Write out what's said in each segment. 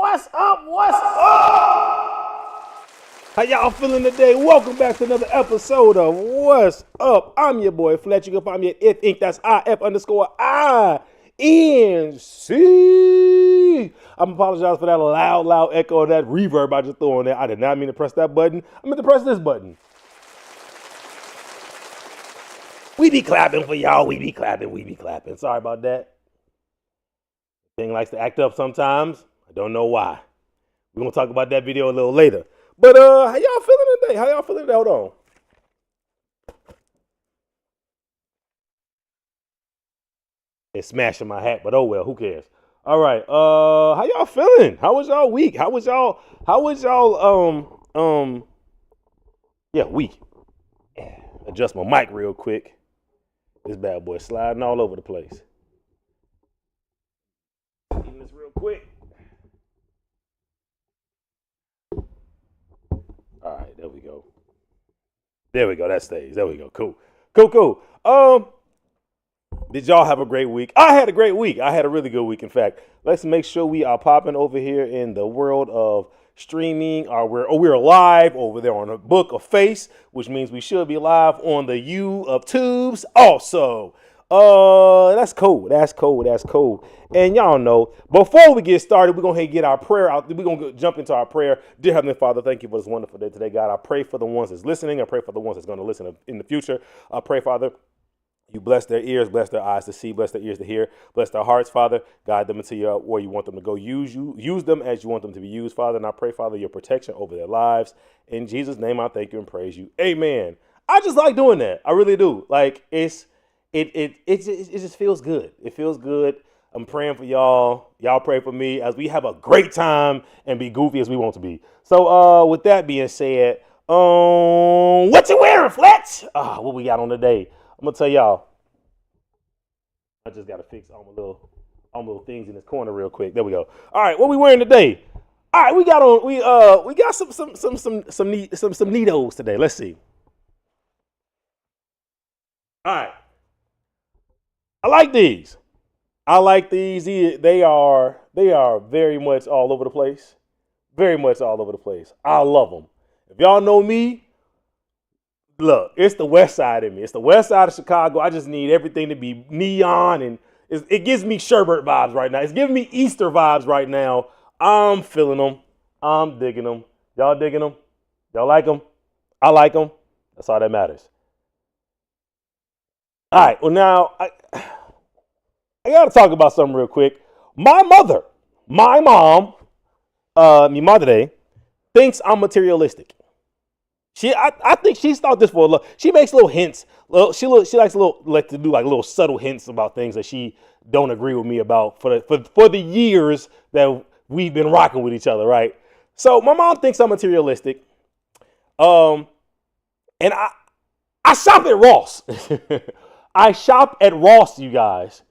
What's up? What's up? How y'all feeling today? Welcome back to another episode of What's Up. I'm your boy Fletch. You can find me at If Inc. That's IF_INC. I'm apologize for that loud echo, that reverb I just threw on there. I did not mean to press that button. I meant to press this button. We be clapping for y'all. We be clapping. Sorry about that. Thing likes to act up sometimes. I don't know why. We're going to talk about that video a little later. But how y'all feeling today? Hold on. It's smashing my hat, but oh well, who cares? All right. How y'all feeling? How was y'all week? How was y'all week? Yeah. Adjust my mic real quick. This bad boy sliding all over the place. Getting this real quick. All right, there we go. That stays. There we go. Cool. Did y'all have a great week? I had a great week. I had a really good week. In fact, let's make sure we are popping over here in the world of streaming. We're live over there on the Book of Face, which means we should be live on the U of Tubes also. That's cool. And y'all know, before we get started, we're going to get our prayer out. We're going to jump into our prayer. Dear Heavenly Father, thank you for this wonderful day today, God. I pray for the ones that's listening. I pray for the ones that's going to listen in the future. I pray, Father, you bless their ears, bless their eyes to see, bless their ears to hear, bless their hearts, Father. Guide them into where you want them to go. Use them as you want them to be used, Father. And I pray, Father, your protection over their lives. In Jesus' name, I thank you and praise you. Amen. I just like doing that. I really do. Like it just feels good. It feels good. I'm praying for y'all. Y'all pray for me as we have a great time and be goofy as we want to be. So with that being said, what you wearing, Fletch? What we got on today? I'm gonna tell y'all. I just gotta fix all my little things in this corner real quick. There we go. All right, what we wearing today? All right, we got some neatos today. Let's see. All right. I like these. They are very much all over the place. I love them. If y'all know me, look, it's the west side in me. It's the west side of Chicago. I just need everything to be neon, and it gives me sherbet vibes right now. It's giving me Easter vibes right now. I'm feeling them. I'm digging them. Y'all digging them? Y'all like them? I like them. That's all that matters. All right, well, now, I got to talk about something real quick. My mom, mi madre, thinks I'm materialistic. I think she's thought this for a little. She makes little hints. She likes to do little subtle hints about things that she don't agree with me about for the years that we've been rocking with each other, right? So my mom thinks I'm materialistic. And I shop at Ross. I shop at Ross, you guys.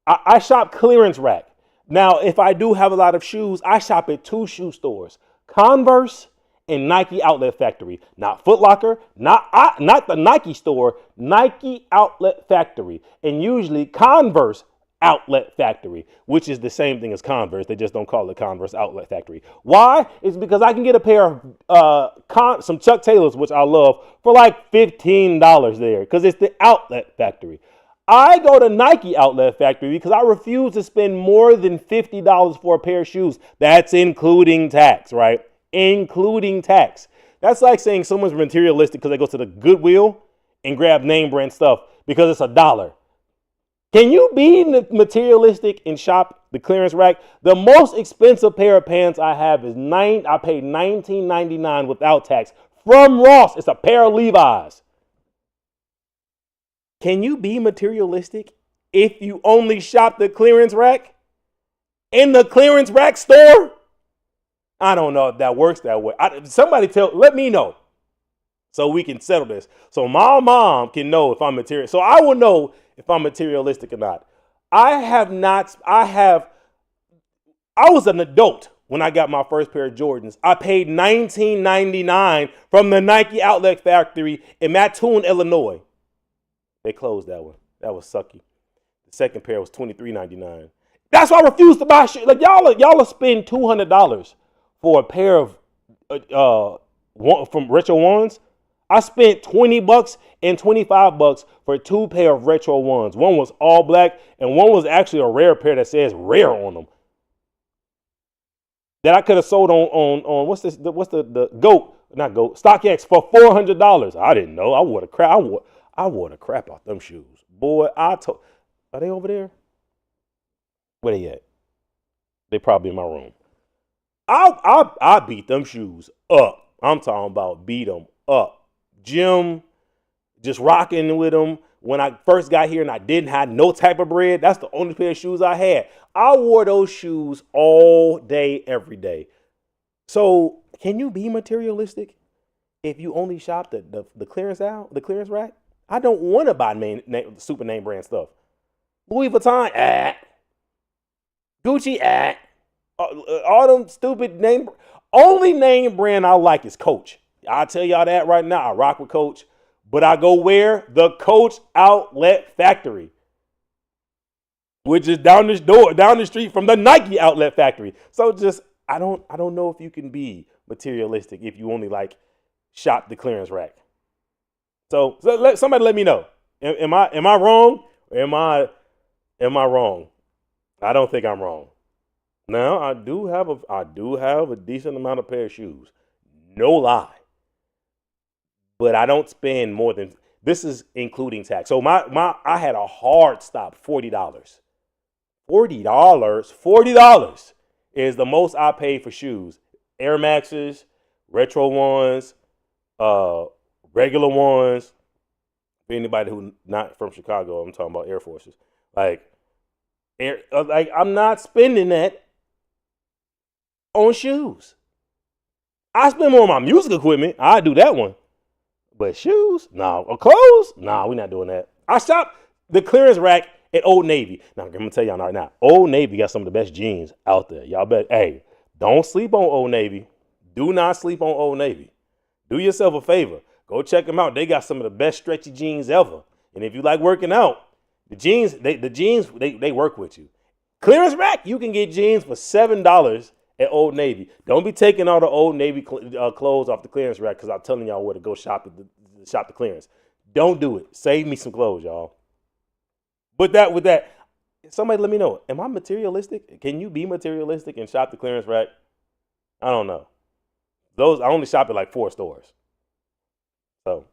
I shop clearance rack. Now, if I do have a lot of shoes, I shop at two shoe stores, Converse and Nike Outlet Factory. Not Foot Locker, not the Nike store, Nike Outlet Factory. And usually Converse Outlet Factory, which is the same thing as Converse. They just don't call it Converse Outlet Factory. Why? It's because I can get a pair of some Chuck Taylors, which I love, for like $15 there because it's the Outlet Factory. I go to Nike Outlet Factory because I refuse to spend more than $50 for a pair of shoes. That's including tax, right? Including tax. That's like saying someone's materialistic because they go to the Goodwill and grab name brand stuff because it's $1. Can you be materialistic and shop the clearance rack? The most expensive pair of pants I have is I paid $19.99 without tax from Ross. It's a pair of Levi's. Can you be materialistic if you only shop the clearance rack in the clearance rack store? I don't know if that works that way. Let me know so we can settle this. So my mom can know if I'm material. So I will know if I'm materialistic or not. I was an adult when I got my first pair of Jordans. I paid $19.99 from the Nike Outlet Factory in Mattoon, Illinois. They closed that one. That was sucky. The second pair was $23.99. That's why I refuse to buy shit. Like y'all spend $200 for a pair of from Retro Ones. I spent $20 and $25 for 2 pair of Retro Ones. One was all black, and one was actually a rare pair that says rare on them. That I could have sold on what's this? What's the GOAT? Not GOAT. StockX for $400. I didn't know. I wore the crap out them shoes, boy. Are they over there? Where they at? They probably in my room. I beat them shoes up. I'm talking about beat them up. Gym, just rocking with them. When I first got here and I didn't have no type of bread, that's the only pair of shoes I had. I wore those shoes all day, every day. So can you be materialistic if you only shop the clearance rack? I don't want to buy super name brand stuff. Louis Vuitton, Gucci, all them stupid name. Only name brand I like is Coach. I'll tell y'all that right now. I rock with Coach, but I go where? The Coach Outlet Factory, which is down the street from the Nike Outlet Factory. So just I don't know if you can be materialistic if you only like shop the clearance rack. So somebody let me know. Am I wrong? Or am I wrong? I don't think I'm wrong. Now I do have a decent amount of pair of shoes. No lie. But I don't spend more than, this is including tax. So I had a hard stop, $40. $40 is the most I paid for shoes. Air Maxes, Retro Ones, regular ones. For anybody who's not from Chicago, I'm talking about Air Forces. Like I'm not spending that on shoes. I spend more on my music equipment. I do that one. But shoes? No. Or clothes? No, we're not doing that. I shop the clearance rack at Old Navy. Now, I'm going to tell y'all right now. Old Navy got some of the best jeans out there. Y'all bet. Hey, don't sleep on Old Navy. Do not sleep on Old Navy. Do yourself a favor. Go check them out. They got some of the best stretchy jeans ever. And if you like working out, the jeans, they work with you. Clearance rack, you can get jeans for $7 at Old Navy. Don't be taking all the Old Navy clothes off the clearance rack because I'm telling y'all where to go shop the clearance. Don't do it. Save me some clothes, y'all. With that, somebody let me know. Am I materialistic? Can you be materialistic and shop the clearance rack? I don't know. I only shop at like 4 stores. So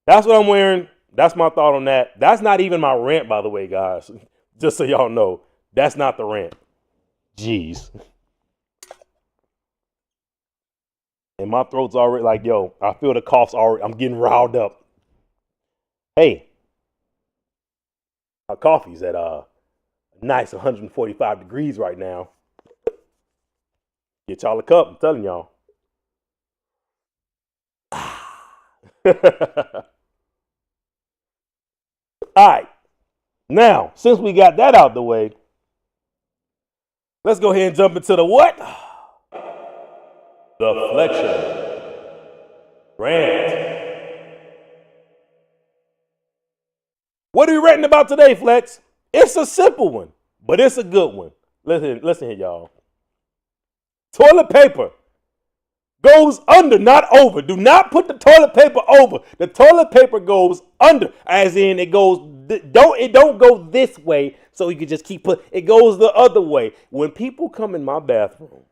that's what I'm wearing. That's my thought on that. That's not even my rant, by the way, guys. Just so y'all know, that's not the rant. Jeez. And my throat's already like, yo, I feel the cough's already, I'm getting riled up. Hey, our coffee's at a nice 145 degrees right now. Get y'all a cup, I'm telling y'all. All right. Now, since we got that out the way, let's go ahead and jump into the what? The Fletcher Rant. What are we ranting about today, Flex? It's a simple one, but it's a good one. Listen here, y'all. Toilet paper goes under, not over. Do not put the toilet paper over. The toilet paper goes under, as in it don't go this way, so you can just it goes the other way. When people come in my bathroom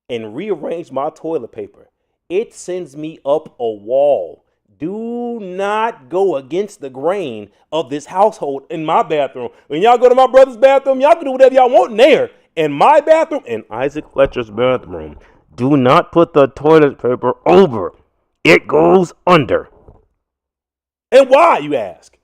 and rearrange my toilet paper, it sends me up a wall. Do not go against the grain of this household in my bathroom. When y'all go to my brother's bathroom, y'all can do whatever y'all want in there. In my bathroom, in Isaac Fletcher's bathroom, do not put the toilet paper over. It goes under. And why, you ask?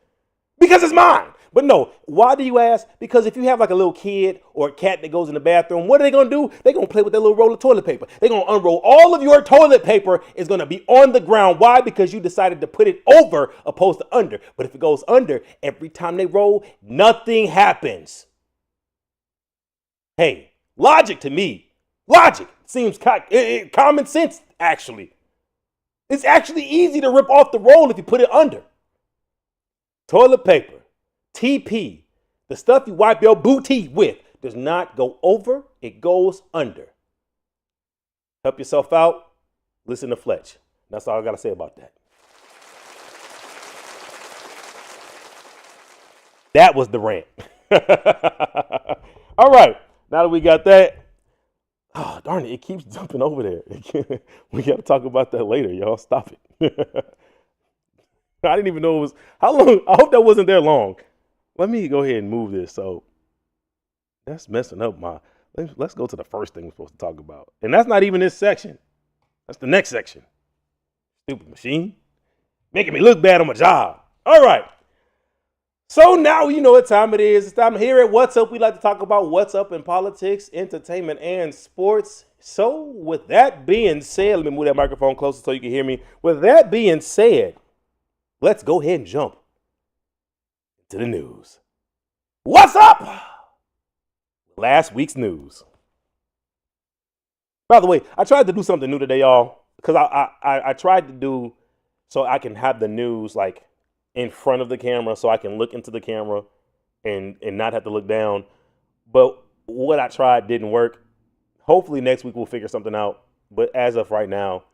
Because it's mine. But no, why do you ask? Because if you have like a little kid or a cat that goes in the bathroom, what are they going to do? They're going to play with their little roll of toilet paper. They're going to unroll. All of your toilet paper is going to be on the ground. Why? Because you decided to put it over opposed to under. But if it goes under, every time they roll, nothing happens. Hey, logic to me. Logic seems common sense, actually. It's actually easy to rip off the roll if you put it under. Toilet paper. TP, the stuff you wipe your booty with. does not go over, it goes under. Help yourself out. Listen to Fletch. That's all I got to say about that. That was the rant. All right. Now that we got that, oh, darn it, it keeps jumping over there. We got to talk about that later, y'all. Stop it. I didn't even know it was, how long? I hope that wasn't there long. Let me go ahead and move this. So that's messing up my, let's go to the first thing we're supposed to talk about. And that's not even this section. That's the next section. Stupid machine. Making me look bad on my job. All right. So now you know what time it is. It's time here at What's Up. We like to talk about what's up in politics, entertainment, and sports. So with that being said, let me move that microphone closer so you can hear me. With that being said, let's go ahead and jump to the news. What's up? Last week's news. By the way, I tried to do something new today, y'all, because I tried to do so I can have the news like in front of the camera so I can look into the camera and not have to look down. But what I tried didn't work. Hopefully next week we'll figure something out. But as of right now,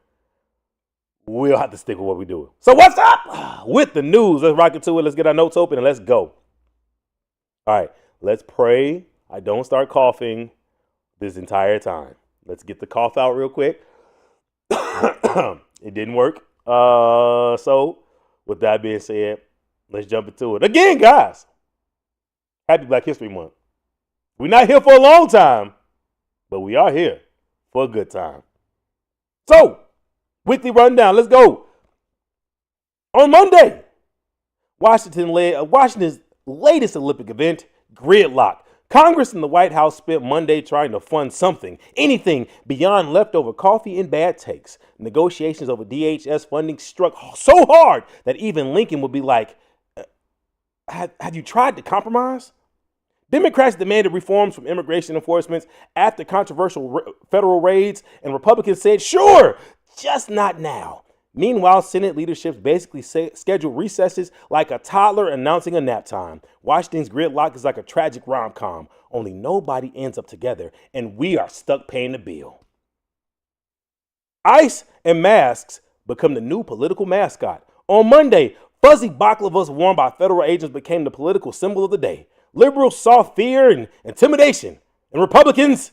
we'll have to stick with what we do. So what's up with the news? Let's rock it to it. Let's get our notes open and let's go. All right, let's pray I don't start coughing this entire time. Let's get the cough out real quick. It didn't work. So with that being said, let's jump into it. Again, guys, happy Black History Month. We're not here for a long time, but we are here for a good time. So, weekly rundown. Let's go. On Monday, Washington's latest Olympic event, gridlock. Congress and the White House spent Monday trying to fund something, anything beyond leftover coffee and bad takes. Negotiations over DHS funding struck so hard that even Lincoln would be like, have you tried to compromise? Democrats demanded reforms from immigration enforcement after controversial federal raids, and Republicans said, sure, just not now. Meanwhile, Senate leadership basically scheduled recesses like a toddler announcing a nap time. Washington's gridlock is like a tragic rom-com, only nobody ends up together, and we are stuck paying the bill. Ice and masks become the new political mascot. On Monday, fuzzy baklavas worn by federal agents became the political symbol of the day. Liberals saw fear and intimidation, and Republicans,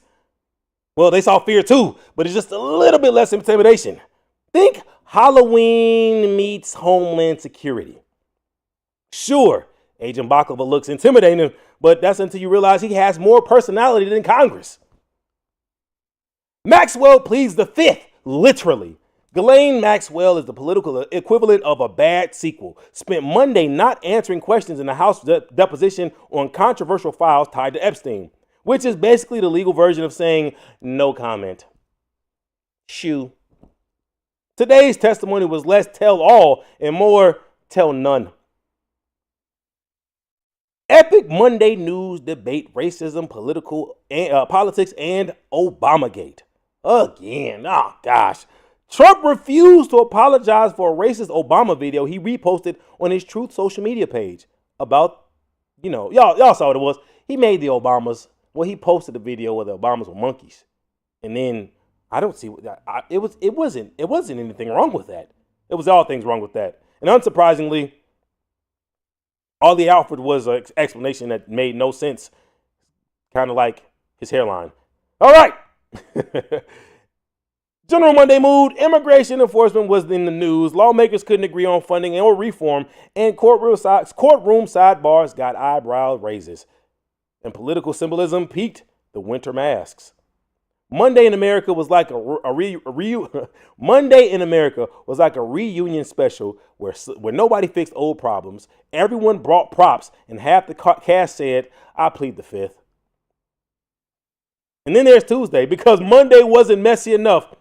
well, they saw fear too, but it's just a little bit less intimidation. Think Halloween meets Homeland Security. Sure, Agent Baklava looks intimidating, but that's until you realize he has more personality than Congress. Maxwell pleads the fifth, literally. Ghislaine Maxwell is the political equivalent of a bad sequel. Spent Monday not answering questions in the House deposition on controversial files tied to Epstein, which is basically the legal version of saying no comment. Shoo. Today's testimony was less tell all and more tell none. Epic Monday news debate, racism, politics, and Obamagate. Again, oh gosh. Trump refused to apologize for a racist Obama video he reposted on his Truth social media page about, y'all saw what it was. He made the Obamas, he posted a video where the Obamas were monkeys. And then I don't see it wasn't anything wrong with that. It was all things wrong with that. And unsurprisingly, all he offered was an explanation that made no sense, kind of like his hairline. All right. General Monday mood, immigration enforcement was in the news. Lawmakers couldn't agree on funding or reform, and courtroom sidebars got eyebrow raises. And political symbolism peaked the winter masks. Monday in America was like Monday in America was like a reunion special where nobody fixed old problems. Everyone brought props, and half the cast said, "I plead the fifth." And then there's Tuesday, because Monday wasn't messy enough.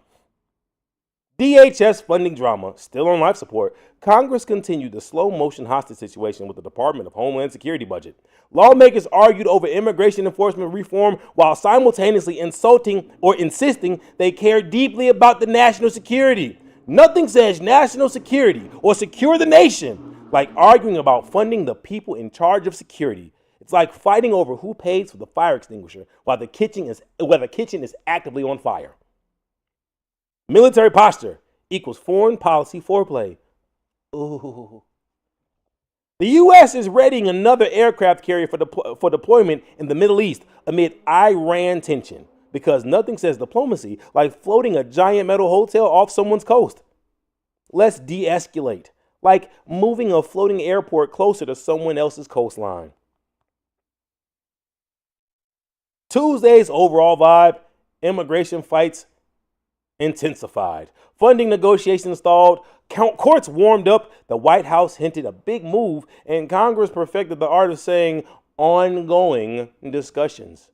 DHS funding drama, still on life support. Congress continued the slow-motion hostage situation with the Department of Homeland Security budget. Lawmakers argued over immigration enforcement reform while simultaneously insulting or insisting they care deeply about the national security. Nothing says national security or secure the nation like arguing about funding the people in charge of security. It's like fighting over who pays for the fire extinguisher while the kitchen is actively on fire. Military posture equals foreign policy foreplay. Ooh. The U.S. is readying another aircraft carrier for deployment in the Middle East amid Iran tension, because nothing says diplomacy like floating a giant metal hotel off someone's coast. Let's de-escalate, like moving a floating airport closer to someone else's coastline. Tuesday's overall vibe: immigration fights intensified. Funding negotiations stalled. Courts warmed up. The White House hinted a big move, and Congress perfected the art of saying ongoing discussions.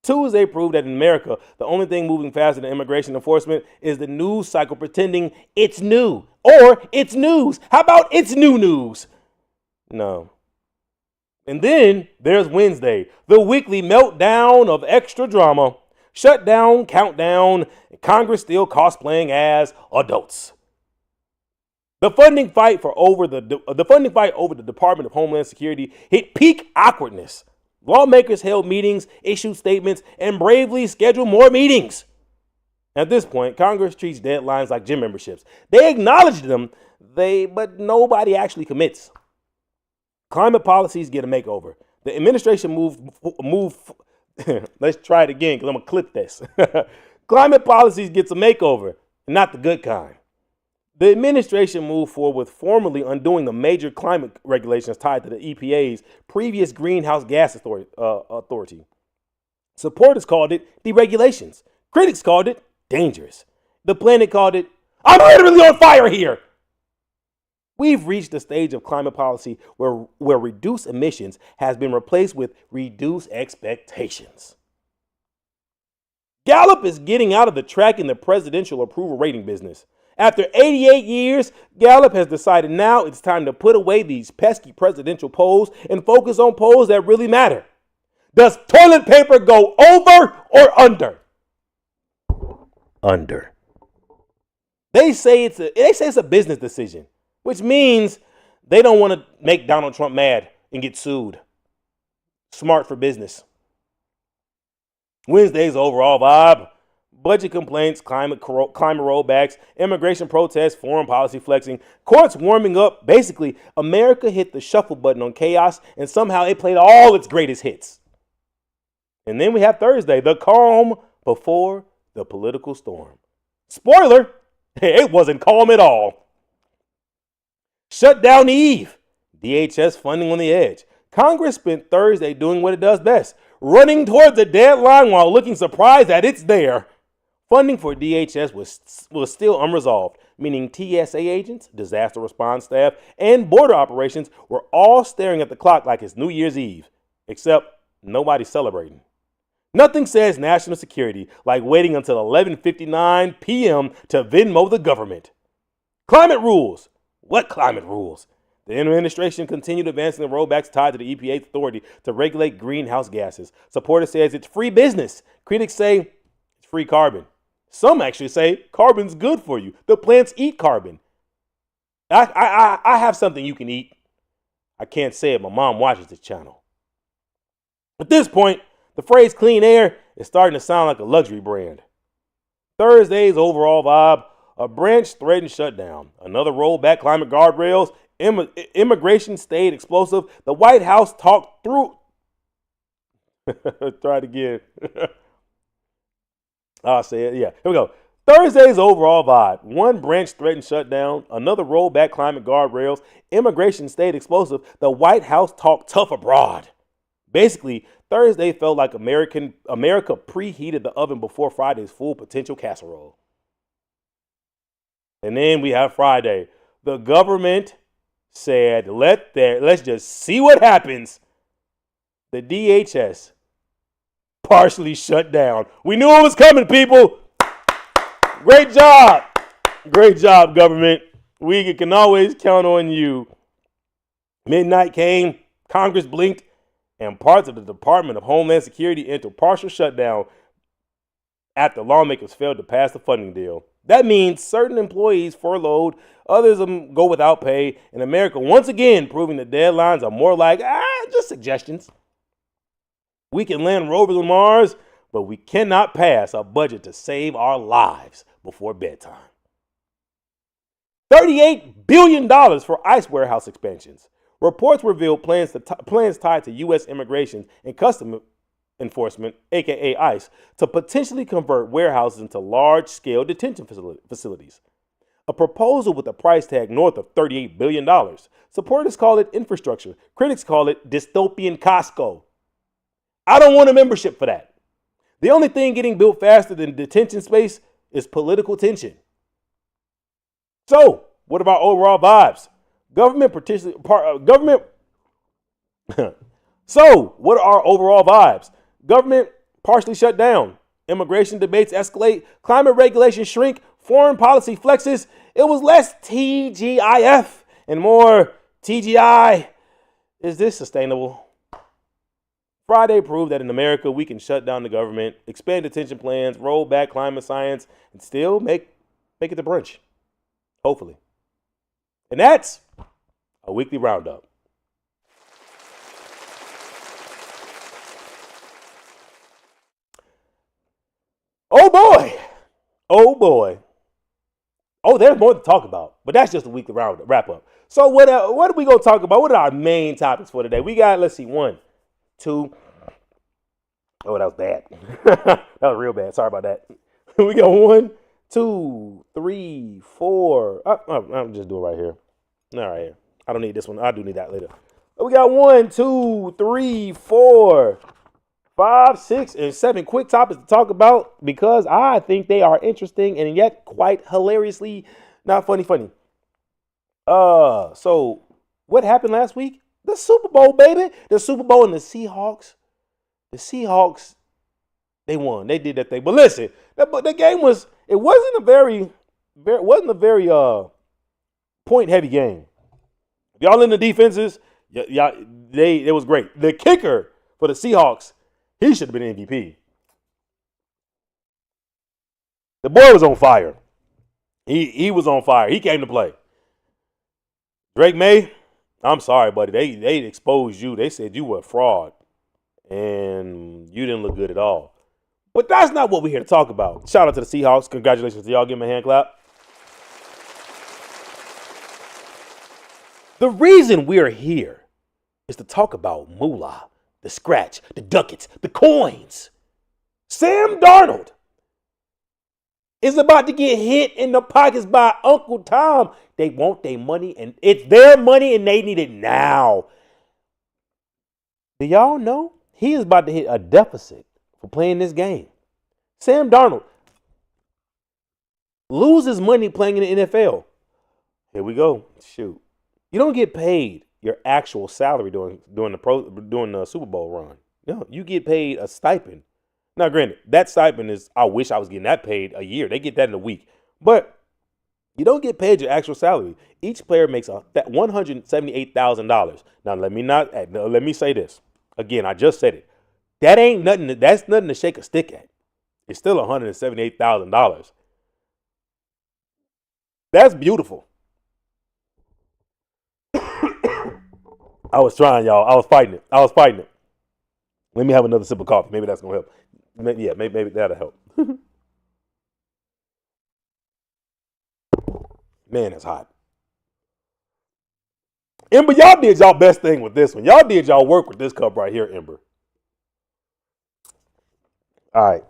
Tuesday proved that in America, the only thing moving faster than immigration enforcement is the news cycle pretending it's new. Or it's news. How about it's new news? No. And then there's Wednesday, the weekly meltdown of extra drama. Shutdown, countdown, Congress still cosplaying as adults. The funding fight over the Department of Homeland Security hit peak awkwardness. Lawmakers held meetings, issued statements, and bravely scheduled more meetings. At this point, Congress treats deadlines like gym memberships. They acknowledge them, but nobody actually commits. Climate policies get a makeover. The administration move. Let's try it again because I'm going to clip this. Climate policies gets a makeover, not the good kind. The administration moved forward with formally undoing the major climate regulations tied to the EPA's previous greenhouse gas authority. Supporters called it deregulations. Critics called it dangerous. The planet called it, I'm literally on fire here. We've reached a stage of climate policy where reduced emissions has been replaced with reduced expectations. Gallup is getting out of the tracking the presidential approval rating business. After 88 years, Gallup has decided now it's time to put away these pesky presidential polls and focus on polls that really matter. Does toilet paper go over or under? Under. They say it's a business decision, which means they don't want to make Donald Trump mad and get sued. Smart for business. Wednesday's overall vibe: budget complaints, climate rollbacks, immigration protests, foreign policy flexing, courts warming up. Basically, America hit the shuffle button on chaos, and somehow it played all its greatest hits. And then we have Thursday, the calm before the political storm. Spoiler, it wasn't calm at all. Shutdown eve. DHS funding on the edge. Congress spent Thursday doing what it does best, running towards the deadline while looking surprised that it's there. Funding for DHS was still unresolved, meaning TSA agents, disaster response staff, and border operations were all staring at the clock like it's New Year's Eve, except nobody's celebrating. Nothing says national security like waiting until 11:59 p.m. to Venmo the government. Climate rules. What climate rules? The administration continued advancing the rollbacks tied to the EPA's authority to regulate greenhouse gases. Supporters say it's free business. Critics say it's free carbon. Some actually say carbon's good for you. The plants eat carbon. I have something you can eat. I can't say it. My mom watches this channel. At this point, the phrase clean air is starting to sound like a luxury brand. Thursday's overall vibe: a branch threatened shutdown. Another rollback climate guardrails. Immigration stayed explosive. The White House talked through. Try it again. I'll say it. Yeah, here we go. Thursday's overall vibe: one branch threatened shutdown. Another rollback climate guardrails. Immigration stayed explosive. The White House talked tough abroad. Basically, Thursday felt like America preheated the oven before Friday's full potential casserole. And then we have Friday. The government said, let's just see what happens. The DHS partially shut down. We knew it was coming, people. Great job. Great job, government. We can always count on you. Midnight came, Congress blinked, and parts of the Department of Homeland Security entered partial shutdown after lawmakers failed to pass the funding deal. That means certain employees furloughed, others go without pay, and America once again proving the deadlines are more like, just suggestions. We can land rovers on Mars, but we cannot pass a budget to save our lives before bedtime. $38 billion for ICE warehouse expansions. Reports reveal plans tied to U.S. immigration and customs enforcement, aka ICE, to potentially convert warehouses into large-scale detention facilities. A proposal with a price tag north of $38 billion. Supporters call it infrastructure. Critics call it dystopian Costco. I don't want a membership for that. The only thing getting built faster than detention space is political tension. So, what about overall vibes? So, what are our overall vibes? Government partially shut down. Immigration debates escalate. Climate regulations shrink. Foreign policy flexes. It was less TGIF and more TGI. Is this sustainable? Friday proved that in America we can shut down the government, expand detention plans, roll back climate science, and still make it to brunch. Hopefully. And that's a weekly roundup. Oh boy. Oh boy. Oh, there's more to talk about, but that's just a weekly wrap up. So what are we going to talk about? What are our main topics for today? We got, let's see, 1, 2. Oh, that was bad. That was real bad. Sorry about that. We got 1, 2, 3, 4. I'm just doing right here. All right, here. I don't need this one. I do need that later. We got 1, 2, 3, 4, 5, 6, and 7 quick topics to talk about because I think they are interesting and yet quite hilariously not funny. So what happened last week? The Super Bowl, baby. The Super Bowl and the Seahawks. The Seahawks, they won. They did that thing. But listen, the game wasn't a very point heavy game. Y'all in the defenses, it was great. The kicker for the Seahawks, he should have been MVP. The boy was on fire. He was on fire. He came to play. Drake May, I'm sorry, buddy. They exposed you. They said you were a fraud. And you didn't look good at all. But that's not what we're here to talk about. Shout out to the Seahawks. Congratulations to y'all. Give them a hand clap. The reason we're here is to talk about moolah, the scratch, the ducats, the coins. Sam Darnold is about to get hit in the pockets by Uncle Tom. They want their money, and it's their money, and they need it now. Do y'all know? He is about to hit a deficit for playing this game. Sam Darnold loses money playing in the NFL. Here we go. Shoot. You don't get paid your actual salary during the Super Bowl run. No, you get paid a stipend. Now, granted, that stipend is, I wish I was getting that paid a year. They get that in a week. But you don't get paid your actual salary. Each player makes $178,000. Now, let me say this. Again, I just said it. That's nothing to shake a stick at. It's still $178,000. That's beautiful. I was trying, y'all. I was fighting it. Let me have another sip of coffee. Maybe that's going to help. Maybe that'll help. Man, it's hot. Ember, y'all did y'all best thing with this one. Y'all did y'all work with this cup right here, Ember. All right.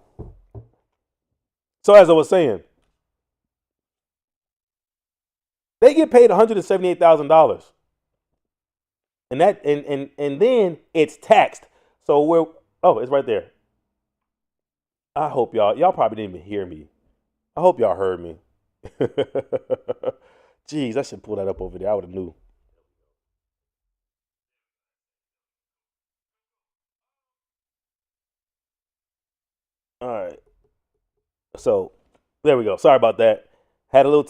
So as I was saying, they get paid $178,000. And then it's taxed. So it's right there. I hope y'all probably didn't even hear me. I hope y'all heard me. Jeez, I should pull that up over there. I would have knew. All right. So there we go. Sorry about that. Had a little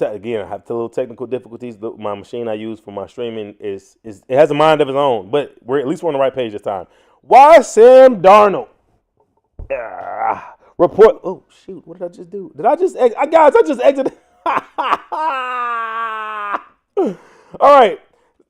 technical difficulties. My machine I use for my streaming it has a mind of its own, but we're on the right page this time. Why Sam Darnold? Report. Oh shoot! What did I just do? Did I just? Guys, I just exited. All right,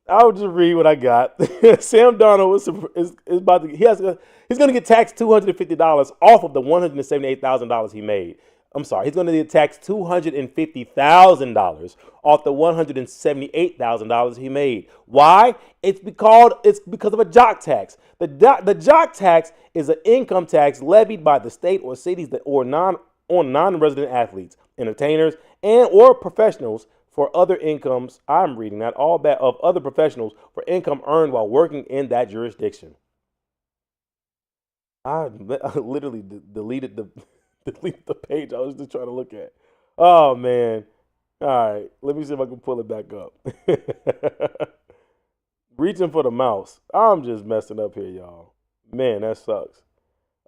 I'll just read what I got. Sam Darnold is about to. He's going to get taxed $250 off of the $178,000 he made. I'm sorry, he's going to get taxed $250,000 off the $178,000 he made. Why? It's because of a jock tax. The jock tax is an income tax levied by the state or cities on non-resident athletes, entertainers, and or professionals for other incomes. I'm reading that all that of other professionals for income earned while working in that jurisdiction. I literally deleted the page I was just trying to look at. Oh man. All right. Let me see if I can pull it back up. Reaching for the mouse. I'm just messing up here, y'all. Man, that sucks.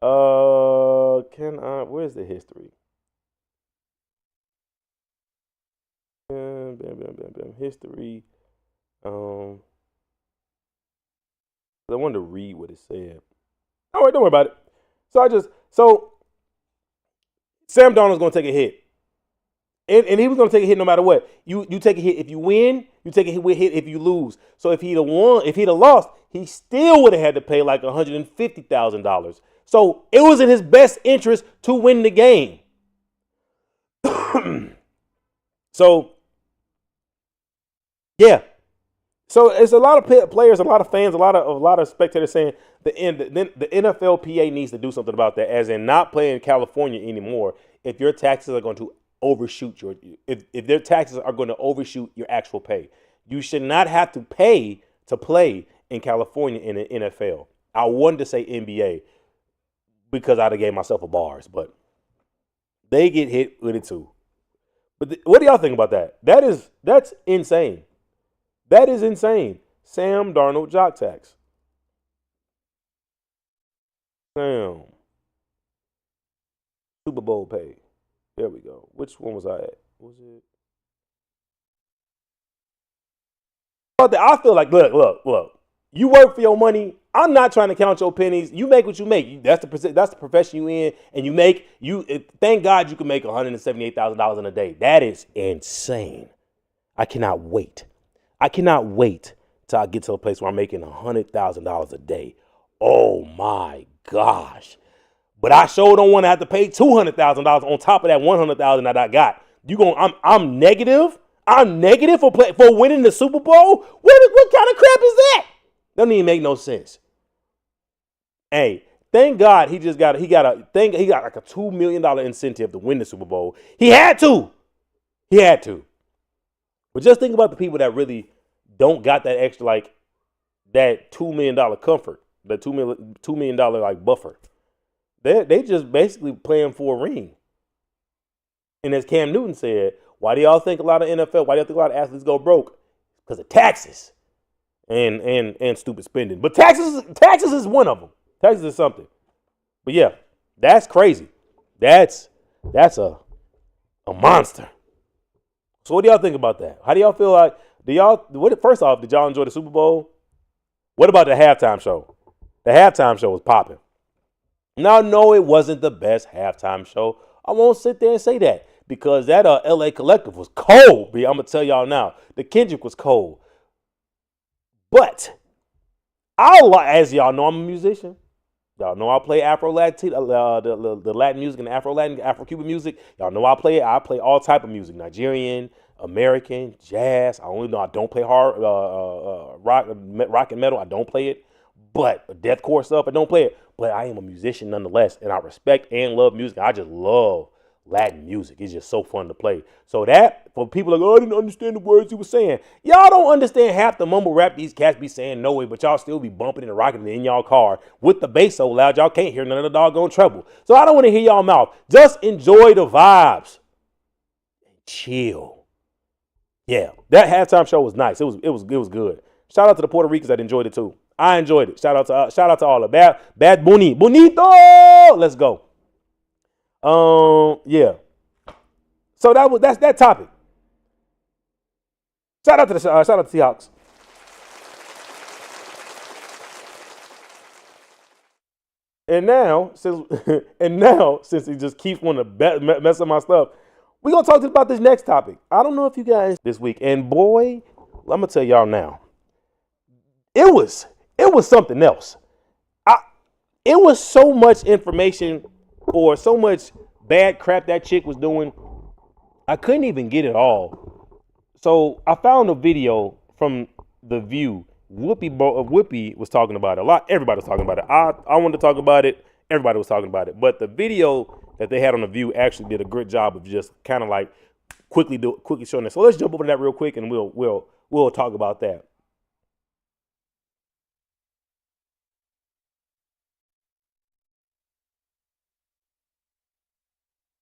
Where's the history? History. I wanted to read what it said. All right, don't worry about it. So Sam Darnold's going to take a hit. And he was going to take a hit no matter what. You take a hit if you win. You take a hit if you lose. So if he'd have lost, he still would have had to pay like $150,000. So it was in his best interest to win the game. So, yeah. So it's a lot of players, a lot of fans, a lot of spectators saying the NFLPA needs to do something about that, as in not play in California anymore if your taxes are going to overshoot if their taxes are going to overshoot your actual pay. You should not have to pay to play in California in the NFL. I wanted to say NBA because I'd have gave myself a bars, but they get hit with it too. But what do y'all think about that? That's insane. That is insane. Sam Darnold jock tax. Sam. Super Bowl pay. There we go. Which one was I at? Was it? I feel like, look. You work for your money. I'm not trying to count your pennies. You make what you make. That's the profession you in, and thank God you can make $178,000 in a day. That is insane. I cannot wait till I get to a place where I'm making $100,000 a day. Oh my gosh! But I sure don't want to have to pay $200,000 on top of that $100,000 that I got. I'm negative. I'm negative for winning the Super Bowl. What kind of crap is that? Doesn't even make no sense. Hey, thank God he got like a $2 million incentive to win the Super Bowl. He had to. But just think about the people that really don't got that extra, like that $2 million comfort, that $2 million like buffer. They just basically playing for a ring. And as Cam Newton said, why do y'all think a lot of athletes go broke? Because of taxes and stupid spending. But taxes is one of them. Taxes is something. But yeah, that's crazy. That's a monster. So what do y'all think about that? How do y'all feel like? First off, did y'all enjoy the Super Bowl? What about the halftime show? The halftime show was popping. Now, no, it wasn't the best halftime show. I won't sit there and say that because that LA Collective was cold. I'm going to tell y'all now. The Kendrick was cold. But as y'all know, I'm a musician. Y'all know I play Afro-Latin, the Latin music and Afro-Latin, Afro-Cuban music. Y'all know I play it. I play all type of music, Nigerian, American, jazz. I don't play hard rock and metal. I don't play it. But deathcore stuff, I don't play it. But I am a musician nonetheless, and I respect and love music. I just love Latin music. It's just so fun to play. So that, for people like, I didn't understand the words he was saying. Y'all don't understand half the mumble rap these cats be saying no way, but y'all still be bumping and rocking it in y'all car with the bass so loud y'all can't hear none of the doggone treble. So I don't want to hear y'all mouth. Just enjoy the vibes. Chill. Yeah, that halftime show was nice. It was good. Shout out to the Puerto Ricans that enjoyed it too. I enjoyed it. Shout out to all of bad bonito. Let's go. Yeah. So that's that topic. Shout out to Seahawks. And now, since he just keeps wanting to mess up my stuff, we're gonna talk about this next topic. I don't know if you guys this week, and boy, I'm gonna tell y'all now. It was something else. It was so much information or so much bad crap that chick was doing. I couldn't even get it all. So I found a video from The View. Whoopi was talking about it a lot. Everybody was talking about it. I wanted to talk about it. Everybody was talking about it. But the video that they had on The View actually did a great job of just kind of like quickly showing it. So let's jump over to that real quick and we'll talk about that.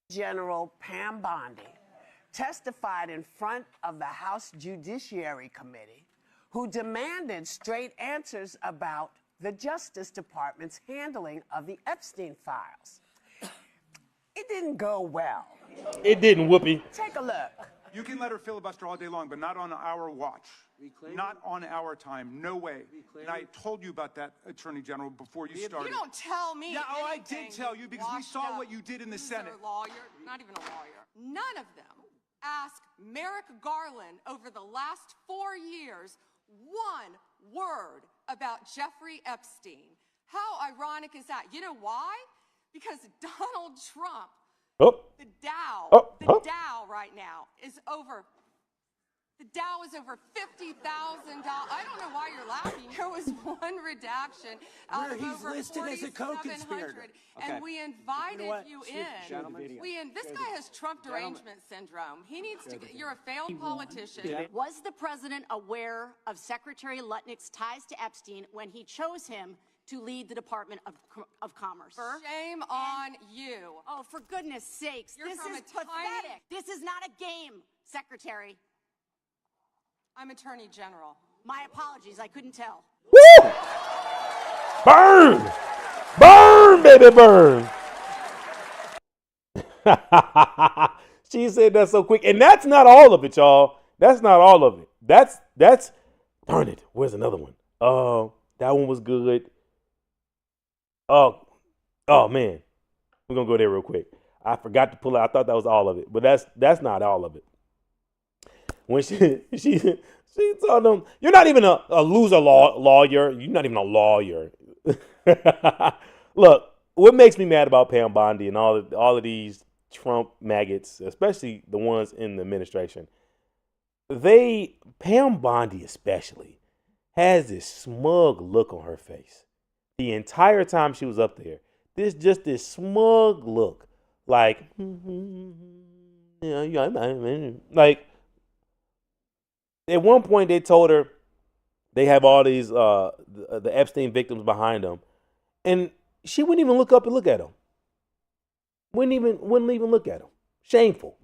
General Pam Bondi testified in front of the House Judiciary Committee, who demanded straight answers about the Justice Department's handling of the Epstein files. It didn't go well. It didn't, Whoopi. Take a look. You can let her filibuster all day long, but not on our watch. Not on our time. No way. And I told you about that, Attorney General, before you started. You don't tell me. Yeah, oh, I did tell you because we saw what you did in the Senate. Lawyer, not even a lawyer. None of them asked Merrick Garland over the last 4 years one word about Jeffrey Epstein. How ironic is that? You know why? Because Donald Trump, the Dow right now is over. The Dow is over $50,000. I don't know why you're laughing. There was one redaction out of over 4,700, and we invited you in. This guy has Trump derangement syndrome. He needs to. You're a failed politician. Was the president aware of Secretary Lutnick's ties to Epstein when he chose him to lead the Department of Commerce? Shame on you. Oh, for goodness sakes. You're this from is a tiny- pathetic. This is not a game, Secretary. I'm Attorney General. My apologies, I couldn't tell. Woo! Burn! Burn, baby, burn! She said that so quick. And that's not all of it, y'all. That's not all of it. That's darn it. Where's another one? That one was good. Oh man. We're gonna go there real quick. I forgot to pull it. I thought that was all of it, but that's not all of it. When she told them, you're not even a loser lawyer. You're not even a lawyer. Look, what makes me mad about Pam Bondi and all of these Trump maggots, especially the ones in the administration, Pam Bondi especially, has this smug look on her face the entire time she was up there. This smug look, like, like. At one point, they told her they have all these the Epstein victims behind them, and she wouldn't even look up and look at them. Wouldn't even look at them. Shameful.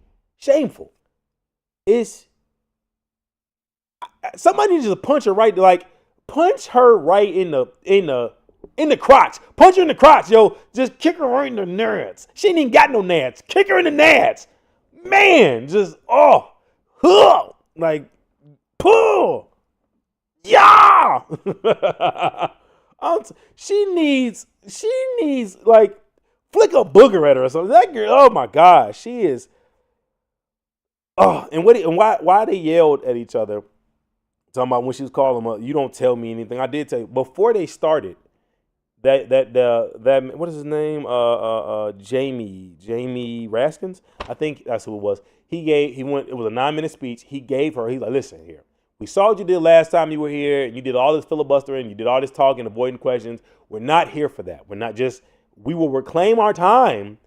It's somebody needs to punch her right in the crotch. Punch her in the crotch, yo. Just kick her right in the nads. She ain't even got no nads. Kick her in the nads. Man, just like. Pull! Yeah! She needs like flick a booger at her or something. That girl, oh my gosh, she is. Oh, and why they yelled at each other? Talking about when she was calling them, you don't tell me anything. I did tell you before they started. That what is his name? Jamie Raskins. I think that's who it was. It was a 9-minute speech. He's like, listen here. We saw what you did last time you were here, and you did all this filibustering, you did all this talking, avoiding questions. We're not here for that. We will reclaim our time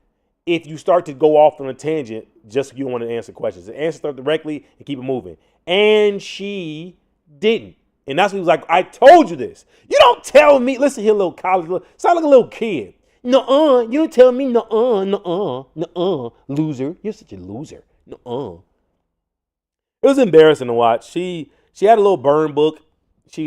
if you start to go off on a tangent just so you don't want to answer questions. Answer stuff directly and keep it moving. And she didn't. And that's what he was like, I told you this. You don't tell me. Listen here, little college. Sound like a little kid. Nuh-uh. You don't tell me nuh-uh. Loser. You're such a loser. Nuh-uh. It was embarrassing to watch. She had a little burn book. They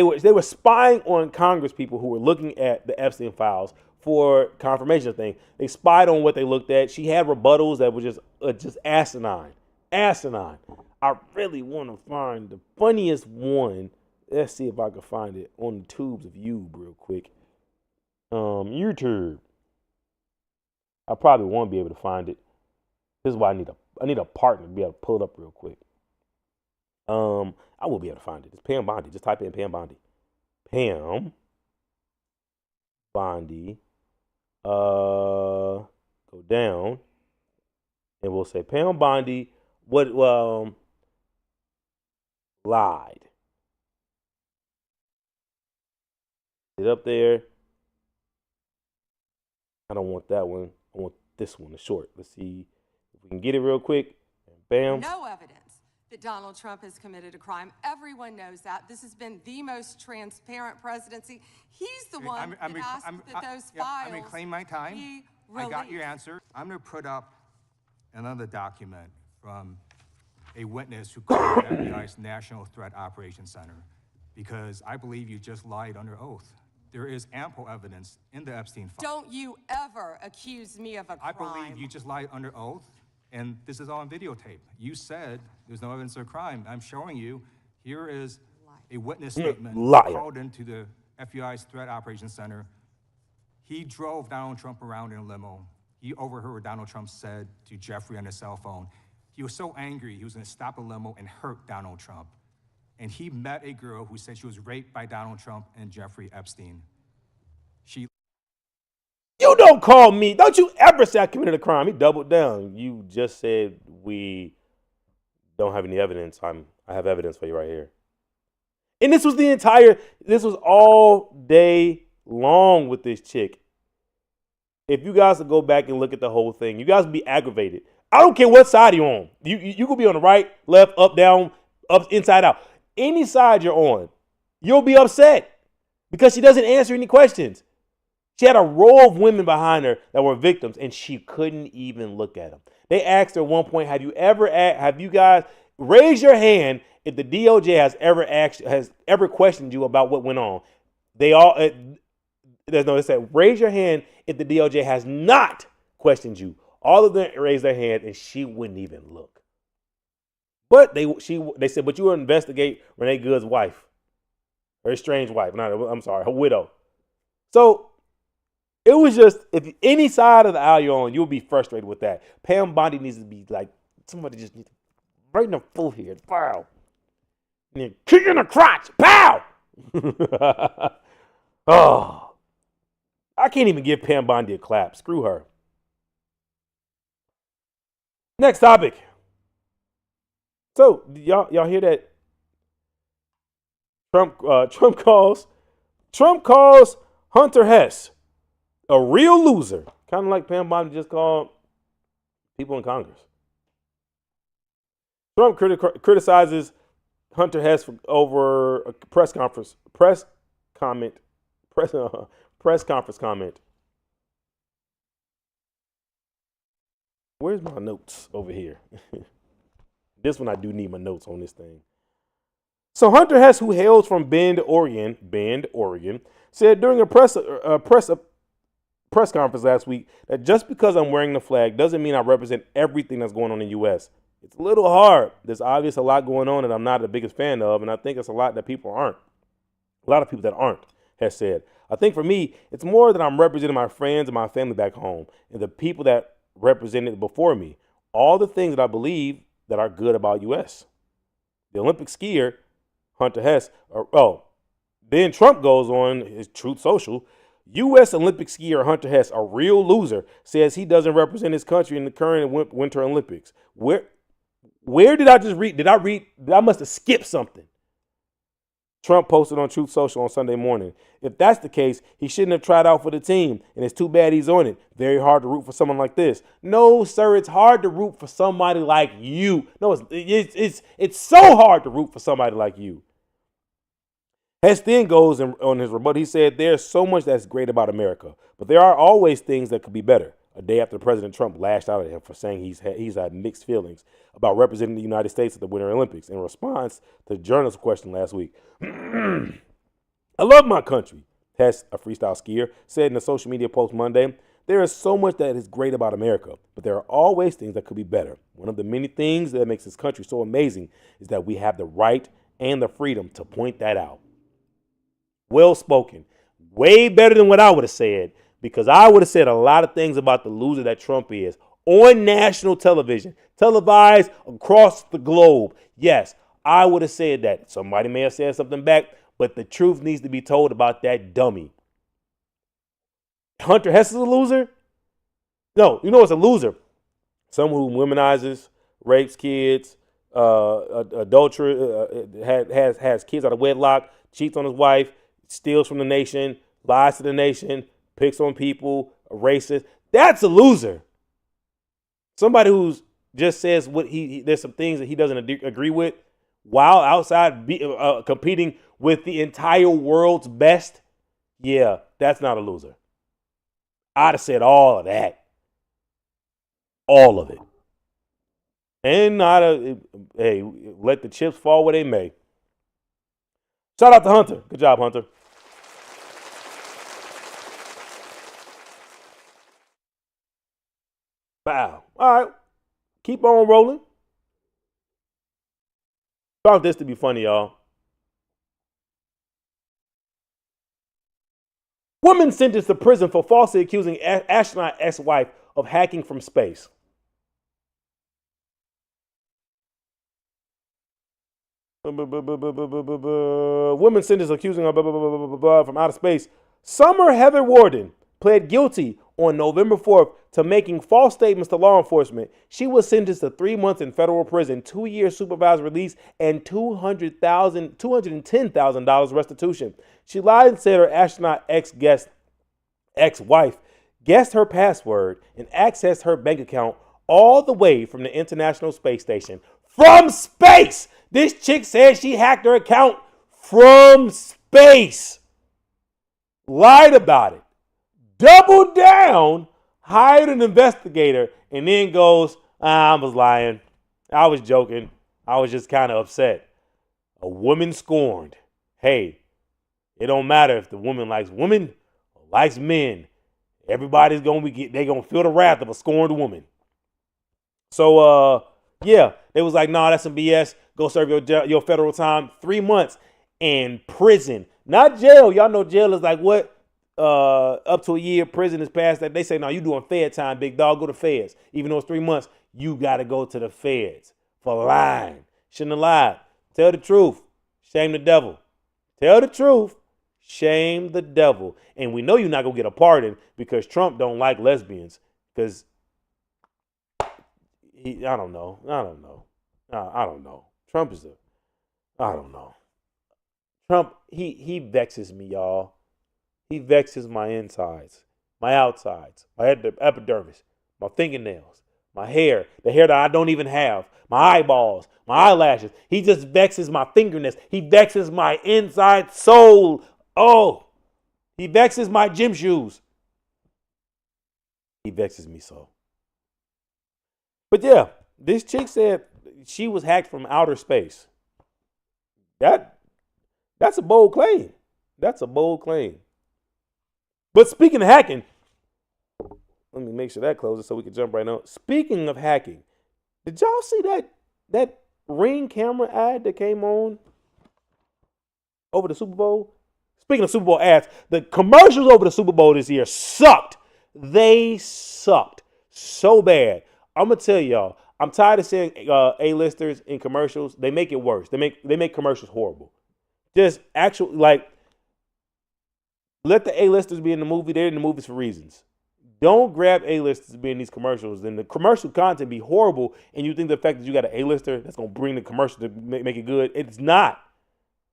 were spying on Congress people who were looking at the Epstein files for confirmation thing. They spied on what they looked at. She had rebuttals that were just asinine. I really want to find the funniest one. Let's see if I can find it on the tubes of you real quick. YouTube. I probably won't be able to find it. This is why I need a partner to be able to pull it up real quick. I will be able to find it. It's Pam Bondi. Just type in Pam Bondi. Pam Bondi. Go down, and we'll say Pam Bondi. What lied? It up there. I don't want that one. I want this one, the short. Let's see if we can get it real quick. Bam. No evidence that Donald Trump has committed a crime. Everyone knows that. This has been the most transparent presidency. He's the one that asked that those files I'm going to claim my time. be I got your released. answer. I'm going to put up another document from a witness who called the FBI's National Threat Operations Center because I believe you just lied under oath. There is ample evidence in the Epstein file. Don't you ever accuse me of a crime. I believe you just lied under oath, and this is all on videotape. You said there's no evidence of a crime. I'm showing you. Here is a witness statement called into the FBI's Threat Operations Center. He drove Donald Trump around in a limo. He overheard what Donald Trump said to Jeffrey on his cell phone. He was so angry, he was going to stop a limo and hurt Donald Trump. And he met a girl who said she was raped by Donald Trump and Jeffrey Epstein. You don't call me. Don't you ever say I committed a crime. He doubled down. You just said we don't have any evidence. I have evidence for you right here. And this was all day long with this chick. If you guys will go back and look at the whole thing, you guys will be aggravated. I don't care what side you're on. You could be on the right, left, up, down, up, inside out. Any side you're on, you'll be upset because she doesn't answer any questions. She had a row of women behind her that were victims, and she couldn't even look at them. They asked her at one point, have you guys raise your hand if the DOJ has ever questioned you about what went on? They said, raise your hand if the DOJ has not questioned you. All of them raised their hand, and she wouldn't even look. But they said, but you will investigate Renee Good's wife, her estranged wife. Her widow. So it was just, if any side of the aisle you're on, you'll be frustrated with that. Pam Bondi needs to be like, somebody just needs to right in the forehead, pow. And then kick in the crotch, pow. Oh, I can't even give Pam Bondi a clap. Screw her. Next topic. So y'all hear that? Trump calls Hunter Hess a real loser, kind of like Pam Bondi just called people in Congress. Trump criticizes Hunter Hess over a press conference comment. Where's my notes over here? This one I do need my notes on this thing. So Hunter Hess, who hails from Bend, Oregon, said during a press conference last week that just because I'm wearing the flag doesn't mean I represent everything that's going on in the U.S. It's a little hard. There's obviously a lot going on that I'm not the biggest fan of, and I think it's a lot that people aren't. A lot of people that aren't, Hess said. I think for me, it's more that I'm representing my friends and my family back home and the people that represented before me. All the things that I believe that are good about U.S. The Olympic skier, Hunter Hess, then Trump goes on his Truth Social. U.S. Olympic skier Hunter Hess, a real loser, says he doesn't represent his country in the current Winter Olympics. Where did I just read? I must have skipped something. Trump posted on Truth Social on Sunday morning. If that's the case, he shouldn't have tried out for the team, and it's too bad he's on it. Very hard to root for someone like this. No, sir, it's hard to root for somebody like you. No, it's so hard to root for somebody like you. Hess then goes on his rebuttal. He said, there's so much that's great about America, but there are always things that could be better. A day after President Trump lashed out at him for saying he's had mixed feelings about representing the United States at the Winter Olympics in response to the journalist's question last week. I love my country, Hess, a freestyle skier, said in a social media post Monday. There is so much that is great about America, but there are always things that could be better. One of the many things that makes this country so amazing is that we have the right and the freedom to point that out. Well spoken, Way better than what I would have said, because I would have said a lot of things about the loser that Trump is on national television, televised across the globe. Yes, I would have said that. Somebody may have said something back, but the truth needs to be told about that dummy. Hunter Hess is a loser? No, you know what's a loser? Someone who womanizes, rapes kids, adultery, has kids out of wedlock, cheats on his wife, steals from the nation, lies to the nation, picks on people, a racist. That's a loser. Somebody who's just says what there's some things that he doesn't agree with while outside competing with the entire world's best. Yeah, that's not a loser. I'd have said all of that. All of it. And hey, let the chips fall where they may. Shout out to Hunter. Good job, Hunter. Wow. All right. Keep on rolling. Found this to be funny, y'all. Woman sentenced to prison for falsely accusing astronaut ex-wife of hacking from space. Woman sentenced accusing from outer space. Summer Heather Warden pled guilty on November 4th to making false statements to law enforcement. She was sentenced to 3 months in federal prison, 2 years supervised release, and $210,000 restitution. She lied and said her astronaut ex-wife guessed her password and accessed her bank account all the way from the International Space Station. From space! This chick said she hacked her account from space. Lied about it. Doubled down, hired an investigator, and then goes, I was lying. I was joking. I was just kind of upset. A woman scorned. Hey, it don't matter if the woman likes women or likes men. Everybody's gonna feel the wrath of a scorned woman. So yeah, they was like, nah, that's some BS. Go serve your federal time. 3 months in prison, not jail. Y'all know jail is like what? Up to a year. Prison is past that. They say, no, you doing fed time, big dog. Go to feds. Even though it's 3 months, you got to go to the feds for lying. Shouldn't have lied. Tell the truth. Shame the devil. Tell the truth. Shame the devil. And we know you're not going to get a pardon because Trump don't like lesbians. Because I don't know. Trump is I don't know. Trump, he vexes me, y'all. He vexes my insides, my outsides, my epidermis, my fingernails, my hair, the hair that I don't even have, my eyeballs, my eyelashes. He just vexes my fingernails. He vexes my inside soul. Oh, he vexes my gym shoes. He vexes me so. But yeah, this chick said she was hacked from outer space. That's a bold claim. That's a bold claim. But speaking of hacking, let me make sure that closes so we can jump right now. Speaking of hacking, did y'all see that Ring camera ad that came on over the Super Bowl? Speaking of Super Bowl ads, the commercials over the Super Bowl this year sucked. They sucked so bad. I'm gonna tell y'all, I'm tired of seeing A-listers in commercials. They make it worse. They make commercials horrible. Just actually like. Let the A-listers be in the movie. They're in the movies for reasons. Don't grab A-listers to be in these commercials. Then the commercial content be horrible, and you think the fact that you got an A-lister that's going to bring the commercial to make it good. It's not.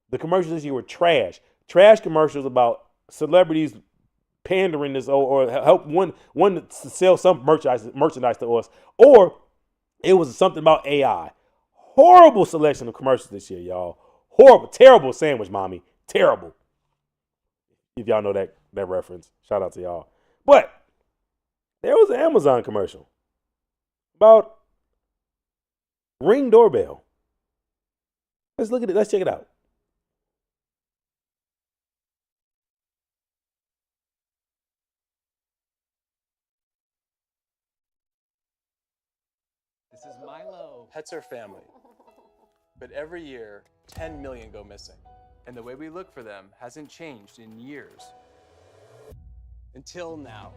The commercials this year were trash. Trash commercials about celebrities pandering this or help one to sell some merchandise to us. Or it was something about AI. Horrible selection of commercials this year, y'all. Horrible. Terrible sandwich, mommy. Terrible. If y'all know that reference, shout out to y'all. But there was an Amazon commercial about Ring doorbell. Let's look at it. Let's check it out. This is Milo. Pets are family. But every year, 10 million go missing. And the way we look for them hasn't changed in years. Until now.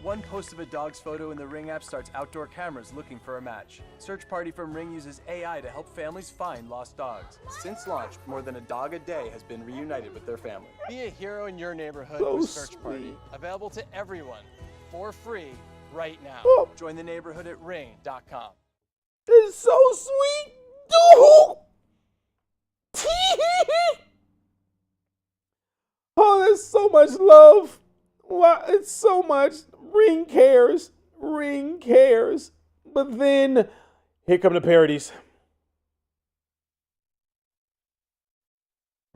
One post of a dog's photo in the Ring app starts outdoor cameras looking for a match. Search Party from Ring uses AI to help families find lost dogs. Since launch, more than a dog a day has been reunited with their family. Be a hero in your neighborhood So with Search Party. sweet. Available to everyone for free right now. Oh, Join the neighborhood at Ring.com. it's so sweet. Dude. Oh, there's so much love. Wow, it's so much. Ring cares. Ring cares. But then, here come the parodies.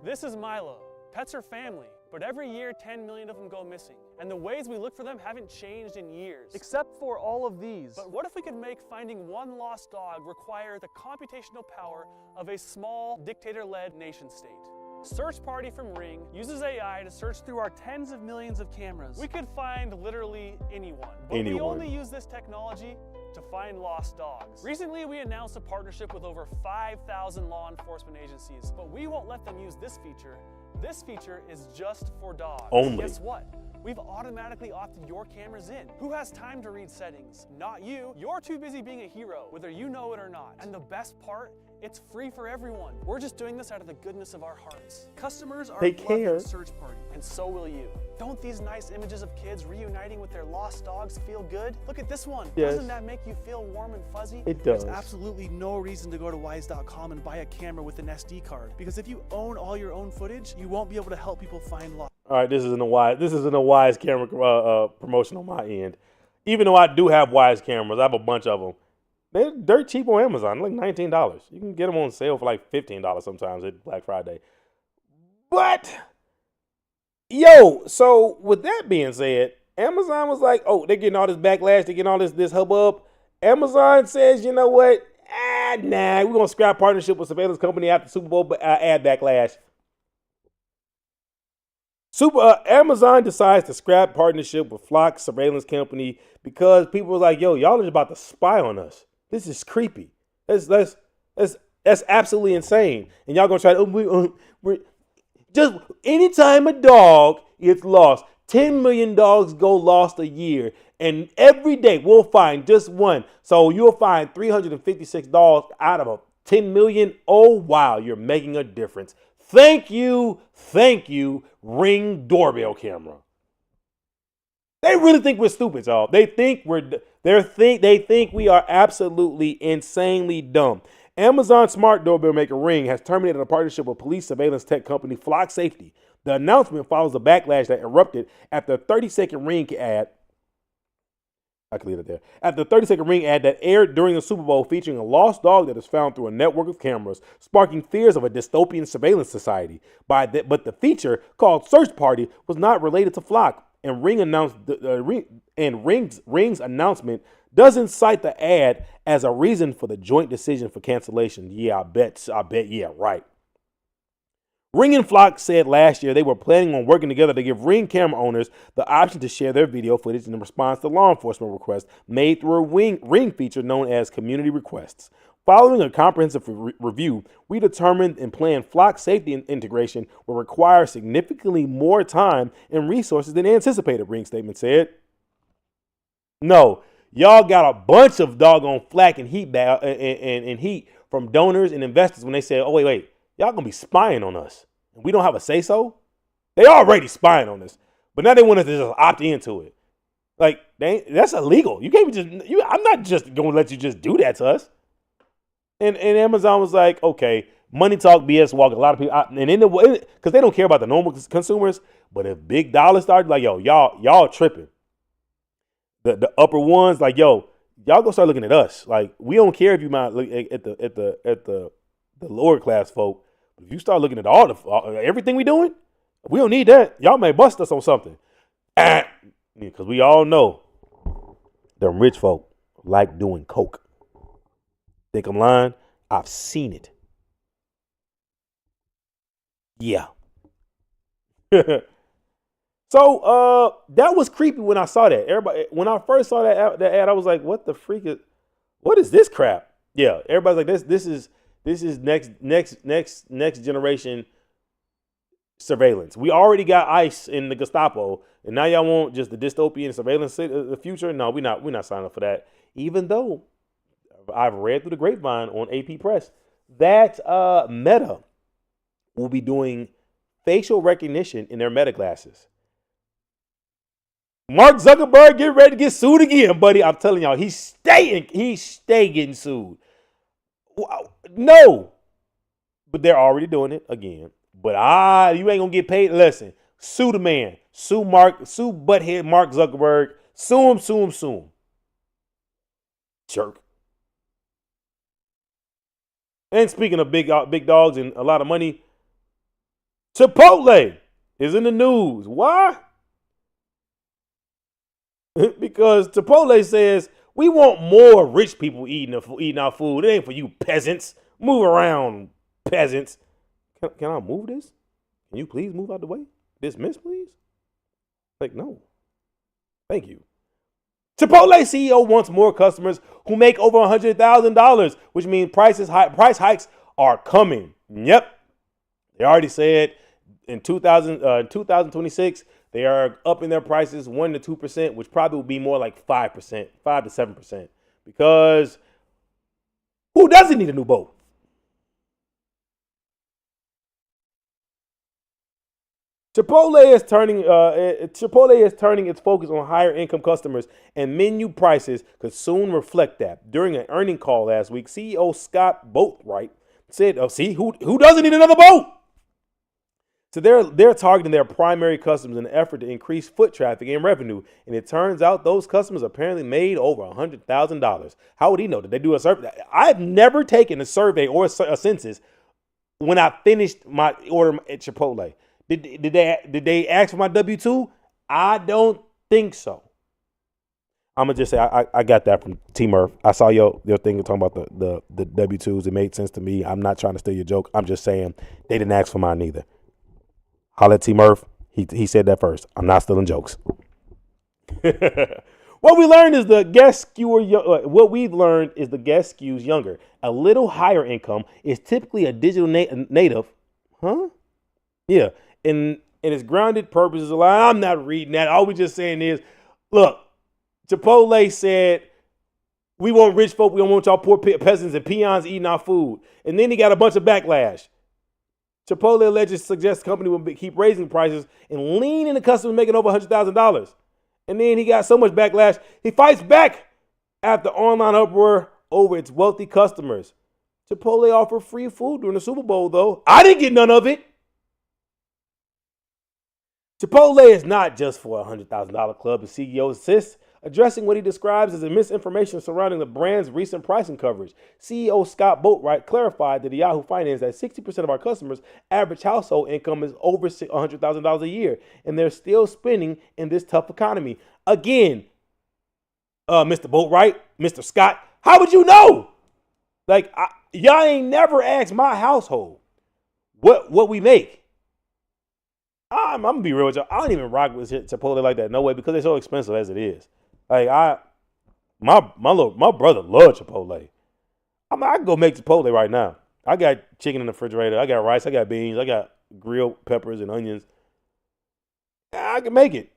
This is Milo. Pets are family, but every year 10 million of them go missing. And the ways we look for them haven't changed in years. Except for all of these. But what if we could make finding one lost dog require the computational power of a small, dictator-led nation-state? Search Party from Ring uses AI to search through our tens of millions of cameras. We could find literally anyone. But we only use this technology to find lost dogs. Recently, we announced a partnership with over 5,000 law enforcement agencies, but we won't let them use this feature. This feature is just for dogs. Only. Guess what? We've automatically opted your cameras in. Who has time to read settings? Not you. You're too busy being a hero, whether you know it or not. And the best part, it's free for everyone. We're just doing this out of the goodness of our hearts. Customers are They loving care. Search Party, and so will you. Don't these nice images of kids reuniting with their lost dogs feel good? Look at this one. Yes. Doesn't that make you feel warm and fuzzy? It does. There's absolutely no reason to go to wise.com and buy a camera with an SD card, because if you own all your own footage, you won't be able to help people find lost. All right, this isn't a wise camera promotion on my end. Even though I do have wise cameras, I have a bunch of them. They're dirt cheap on Amazon, like $19. You can get them on sale for like $15 sometimes at Black Friday. But yo, so with that being said, Amazon was like, oh, they're getting all this backlash, they're getting all this hubbub. Amazon says, you know what? Nah, we're gonna scrap partnership with surveillance company after Super Bowl ad backlash. Amazon decides to scrap partnership with Flock surveillance company because people were like, yo, y'all are about to spy on us. This is creepy. That's absolutely insane. And y'all gonna try to just anytime a dog gets lost, 10 million dogs go lost a year, and every day we'll find just one. So you'll find 356 dogs out of a 10 million. Oh wow, you're making a difference. Thank you, Ring doorbell camera. They really think we're stupid, y'all. They think we are absolutely insanely dumb. Amazon smart doorbell maker Ring has terminated a partnership with police surveillance tech company Flock Safety. The announcement follows a backlash that erupted after a 30-second Ring ad. I can leave it there. After the 30-second Ring ad that aired during the Super Bowl featuring a lost dog that is found through a network of cameras, sparking fears of a dystopian surveillance society. But the feature, called Search Party, was not related to Flock, and Ring's announcement doesn't cite the ad as a reason for the joint decision for cancellation. Yeah, I bet, yeah, right. Ring and Flock said last year they were planning on working together to give Ring camera owners the option to share their video footage in response to law enforcement requests made through a Ring feature known as Community Requests. Following a comprehensive review, we determined and planned Flock safety integration will require significantly more time and resources than anticipated, Ring statement said. No, y'all got a bunch of doggone flack and heat and heat from donors and investors when they said, oh, wait. Y'all gonna be spying on us. And we don't have a say-so? They already spying on us. But now they want us to just opt into it. Like, that's illegal. You can't I'm not just gonna let you just do that to us. And Amazon was like, okay, money talk, BS walk. A lot of people, because they don't care about the normal consumers. But if big dollars start, like, yo, y'all tripping. The upper ones, like, yo, y'all gonna start looking at us. Like, we don't care if you might look at the lower class folk. If you start looking at everything we doing, we don't need that. Y'all may bust us on something. Because we all know them rich folk like doing coke. Think I'm lying? I've seen it. Yeah. So that was creepy when I saw that. When I first saw that ad, I was like, what is this crap? Yeah, everybody's like, this is next generation surveillance. We already got ICE in the Gestapo, and now y'all want just the dystopian surveillance the future? No, we're not signing up for that. Even though I've read through the grapevine on AP Press that Meta will be doing facial recognition in their Meta glasses. Mark Zuckerberg, get ready to get sued again, buddy. I'm telling y'all, he's stay getting sued. No, but they're already doing it again. But you ain't gonna get paid. Listen, sue the man, sue butthead Mark Zuckerberg, sue him. Jerk. And speaking of big dogs and a lot of money, Chipotle is in the news. Why? Because Chipotle says we want more rich people eating our food. It ain't for you peasants. Move around, peasants. Can I move this? Can you please move out the way? Dismiss, please? Like, no. Thank you. Chipotle CEO wants more customers who make over $100,000, which means price hikes are coming. Yep. They already said in 2026, they are upping their prices 1 to 2%, which probably will be more like 5%, 5 to 7%. Because who doesn't need a new boat? Chipotle is turning its focus on higher income customers, and menu prices could soon reflect that. During an earning call last week, CEO Scott Boatwright said, "See, who doesn't need another boat?" So they're targeting their primary customers in an effort to increase foot traffic and revenue, and it turns out those customers apparently made over $100,000. How would he know? Did they do a survey? I've never taken a survey or a census when I finished my order at Chipotle. Did they ask for my W-2? I don't think so. I'm gonna just say I got that from T Murph. I saw your thing talking about the W-2s. It made sense to me. I'm not trying to steal your joke. I'm just saying they didn't ask for mine either. Holla at T Murph. He said that first. I'm not stealing jokes. What we've learned is the guest skews younger. A little higher income is typically a digital native. Huh? Yeah. And its grounded purposes. I'm not reading that. All we're just saying is, look, Chipotle said, we want rich folk. We don't want y'all poor peasants and peons eating our food. And then he got a bunch of backlash. Chipotle allegedly suggests the company will keep raising prices and lean into customers making over $100,000. And then he got so much backlash, he fights back after online uproar over its wealthy customers. Chipotle offered free food during the Super Bowl, though. I didn't get none of it. Chipotle is not just for a $100,000 club, the CEO insists, addressing what he describes as the misinformation surrounding the brand's recent pricing coverage. CEO Scott Boatwright clarified to the Yahoo Finance that 60% of our customers' average household income is over $100,000 a year, and they're still spending in this tough economy. Again, Mr. Boatwright, Mr. Scott, how would you know? Like, y'all ain't never asked my household what we make. I'm gonna be real with y'all. I don't even rock with Chipotle like that, no way, because they're so expensive as it is. Like my brother loves Chipotle. I can go make Chipotle right now. I got chicken in the refrigerator. I got rice. I got beans. I got grilled peppers and onions. I can make it,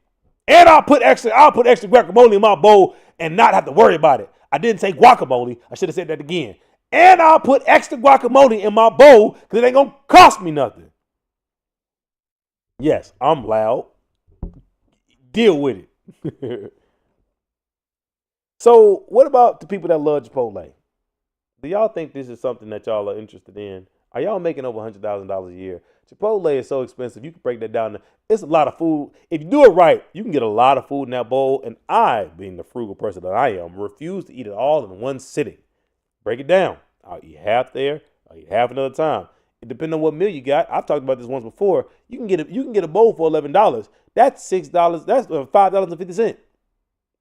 and I'll put extra guacamole in my bowl and not have to worry about it. I didn't say guacamole. I should have said that again. And I'll put extra guacamole in my bowl because it ain't gonna cost me nothing. Yes, I'm loud. Deal with it. So, what about the people that love Chipotle? Do y'all think this is something that y'all are interested in? Are y'all making over $100,000 a year? Chipotle is so expensive. You can break that down. It's a lot of food. If you do it right, you can get a lot of food in that bowl. And I, being the frugal person that I am, refuse to eat it all in one sitting. Break it down. I'll eat half there. I'll eat half another time. It depends on what meal you got. I've talked about this once before. You can get a bowl for $11. That's $6. That's $5.50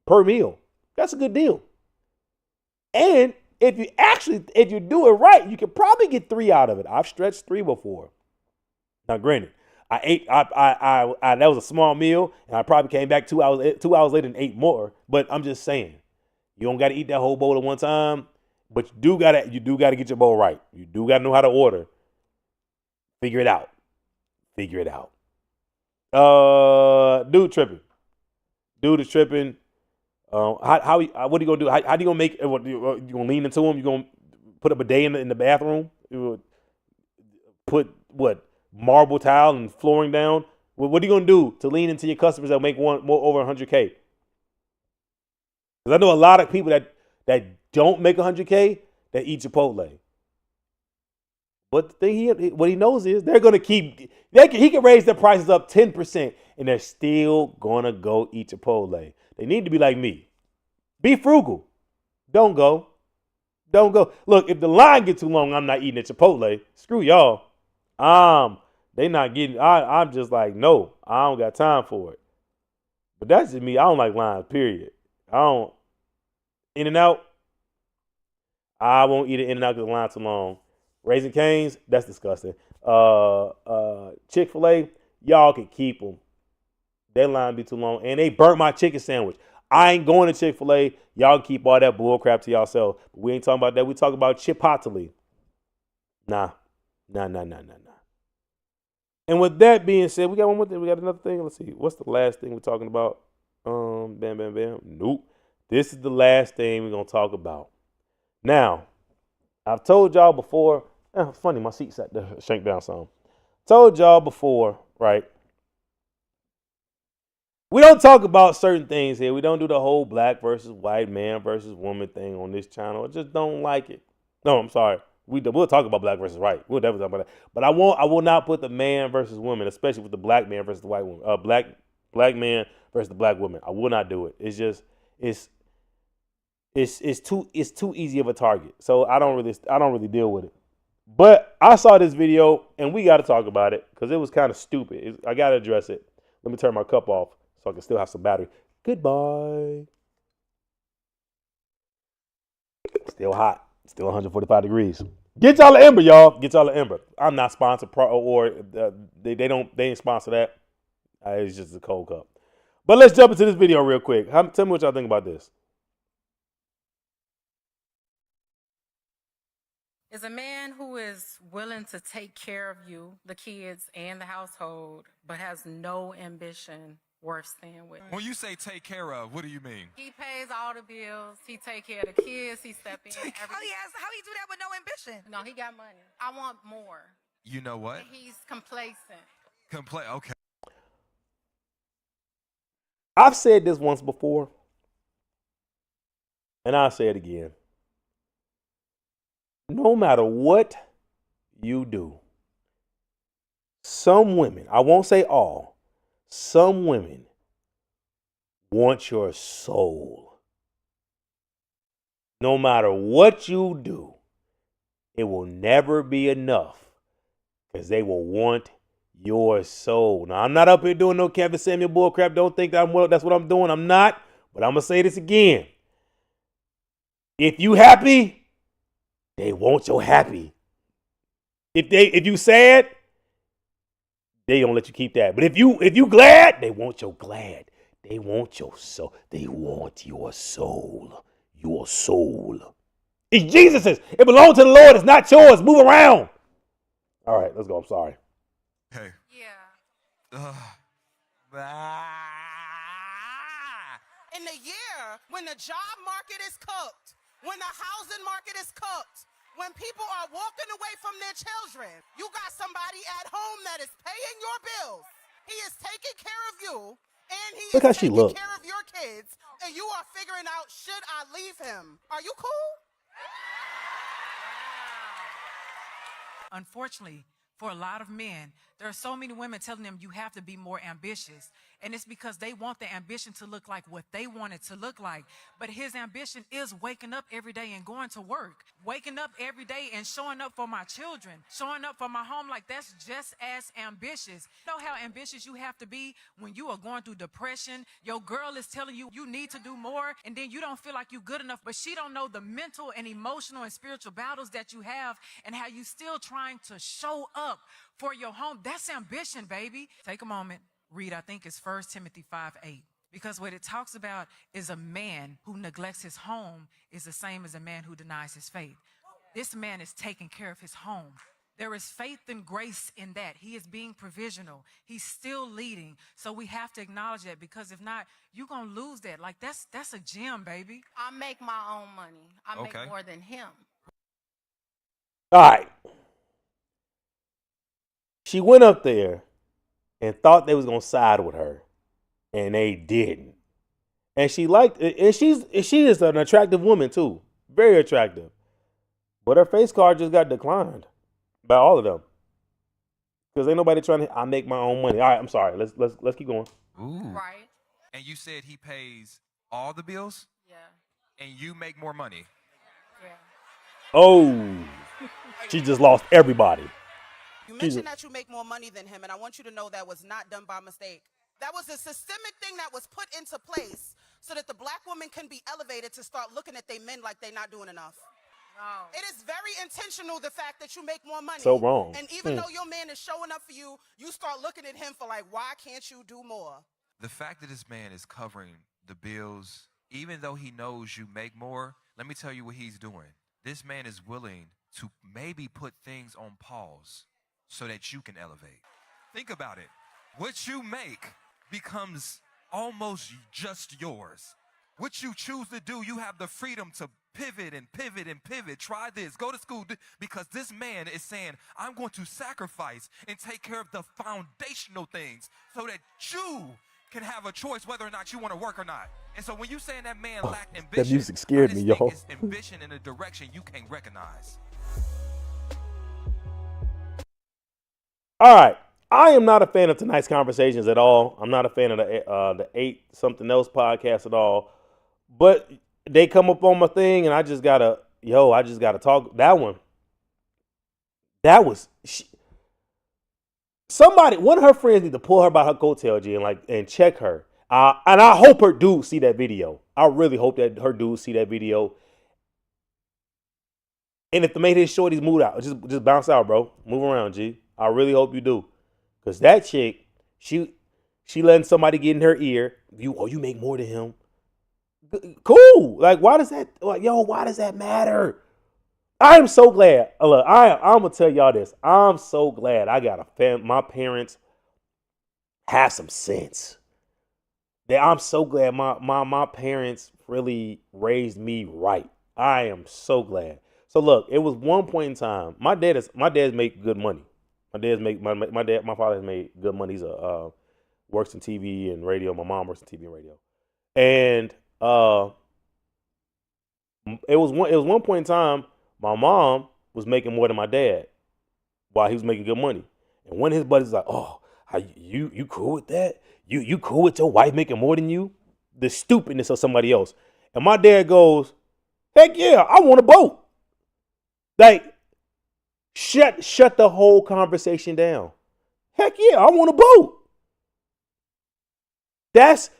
per meal. That's a good deal. And if you do it right, you can probably get 3 out of it. I've stretched 3 before. Now, granted, I that was a small meal, and I probably came back 2 hours later and ate more. But I'm just saying, you don't got to eat that whole bowl at one time. But you do gotta get your bowl right. You do gotta know how to order. Figure it out. Figure it out. Dude tripping. Dude is tripping. What are you gonna do? How do you gonna make? You gonna lean into him? You gonna put up a day in the bathroom? You put what marble tile and flooring down? What are you gonna do to lean into your customers that make more over 100K? Because I know a lot of people that don't make 100K that eat Chipotle. But the thing what he knows is they're gonna keep. He can raise their prices up 10%, and they're still gonna go eat Chipotle. They need to be like me. Be frugal. Don't go. Don't go. Look, if the line gets too long, I'm not eating at Chipotle. Screw y'all. They not getting. I'm just like, no, I don't got time for it. But that's just me. I don't like lines. Period. I don't. In-N-Out. I won't eat an In-N-Out because the line's too long. Raising Cane's, that's disgusting. Chick-fil-A, y'all can keep them. That line be too long. And they burnt my chicken sandwich. I ain't going to Chick-fil-A. Y'all can keep all that bull crap to yourself. But we ain't talking about that. We talk about Chipotle. Nah. And with that being said, we got one more thing. We got another thing. Let's see. What's the last thing we're talking about? Bam. Nope. This is the last thing we're going to talk about. Now, I've told y'all before. It's funny, my seat sat there, shanked down some. Told y'all before, right? We don't talk about certain things here. We don't do the whole black versus white, man versus woman thing on this channel. I just don't like it. No, I'm sorry. We'll talk about black versus white. We'll definitely talk about that. But I will not put the man versus woman, especially with the black man versus the white woman. Black man versus the black woman. I will not do it. It's just it's too easy of a target. So I don't really deal with it. But I saw this video and we got to talk about it because it was kind of stupid. I got to address it. Let me turn my cup off so I can still have some battery. Goodbye. Still hot. Still 145 degrees. Get y'all an Ember, y'all. Get y'all an Ember. I'm not sponsored they ain't sponsor that. It's just a cold cup. But let's jump into this video real quick. Tell me what y'all think about this. Is a man who is willing to take care of you, the kids, and the household, but has no ambition worth staying with. When you say take care of, what do you mean? He pays all the bills. He take care of the kids. He step in. How he do that with no ambition? No, he got money. I want more. You know what? And he's complacent. Okay. I've said this once before, and I'll say it again. No matter what you do, some women, I won't say all, some women want your soul. No matter what you do, it will never be enough because they will want your soul. Now, I'm not up here doing no Kevin Samuel bullcrap. Don't think that's what I'm doing. I'm not. But I'm going to say this again. If you happy, they want your happy. If you sad, they don't let you keep that. But if you glad, they want your glad. They want your soul. They want your soul. Your soul. It's Jesus's. It belongs to the Lord. It's not yours. Move around. All right, let's go. I'm sorry. Hey. Yeah. In the year when the job market is cooked, when the housing market is cooked, when people are walking away from their children, you got somebody at home that is paying your bills. He is taking care of you, and he is taking care of your kids, and you are figuring out, should I leave him? Are you cool? Unfortunately, for a lot of men, there are so many women telling them you have to be more ambitious. And it's because they want the ambition to look like what they want it to look like. But his ambition is waking up every day and going to work. Waking up every day and showing up for my children. Showing up for my home, like that's just as ambitious. You know how ambitious you have to be when you are going through depression? Your girl is telling you you need to do more, and then you don't feel like you're good enough, but she don't know the mental and emotional and spiritual battles that you have and how you still trying to show up for your home. That's ambition, baby. Take a moment. Read, I think it's 1 Timothy 5:8. Because what it talks about is a man who neglects his home is the same as a man who denies his faith. This man is taking care of his home. There is faith and grace in that. He is being provisional. He's still leading. So we have to acknowledge that, because if not, you're going to lose that. Like, that's a gem, baby. I make my own money. I Okay. make more than him. All right. She went up there and thought they was going to side with her, and they didn't. And she liked it, and she is an attractive woman too. Very attractive. But her face card just got declined by all of them. Because ain't nobody trying to I make my own money. All right, I'm sorry. Let's keep going. Ooh. Right? And you said he pays all the bills? Yeah. And you make more money? Yeah. Oh. She just lost everybody. You mentioned that you make more money than him, and I want you to know that was not done by mistake. That was a systemic thing that was put into place so that the black woman can be elevated to start looking at they men like they're not doing enough. No. It is very intentional, the fact that you make more money. So wrong. And even though your man is showing up for you, you start looking at him for like, why can't you do more? The fact that this man is covering the bills, even though he knows you make more, let me tell you what he's doing. This man is willing to maybe put things on pause so that you can elevate. Think about it. What you make becomes almost just yours. What you choose to do, you have the freedom to pivot and pivot and pivot. Try this, go to school, because this man is saying, I'm going to sacrifice and take care of the foundational things so that you can have a choice whether or not you want to work or not. And so when you saying that man lacked ambition, That music scared me, y'all. It's ambition in a direction you can't recognize. All right. I am not a fan of tonight's conversations at all. I'm not a fan of the 8 something else podcast at all. But they come up on my thing, and I just gotta talk. That one. That was somebody. One of her friends need to pull her by her coattail, G, and check her. And I hope her dude see that video. I really hope that her dude see that video. And if the made his shorties move out, just bounce out, bro. Move around, G. I really hope you do. Because that chick, she letting somebody get in her ear. You make more than him. Cool. Like, why does that matter? I am so glad. Look, I'm going to tell y'all this. I'm so glad I got a fan. My parents have some sense. I'm so glad my parents really raised me right. I am so glad. So look, it was one point in time. My dad's make good money. My father has made good money. He's works in TV and radio. My mom works in TV and radio. And it was one point in time, my mom was making more than my dad while he was making good money. And one of his buddies was like, "Oh, you cool with that? You cool with your wife making more than you?" The stupidness of somebody else. And my dad goes, "Heck yeah, I want a boat." Like, shut the whole conversation down. Heck yeah, I want a boat. That's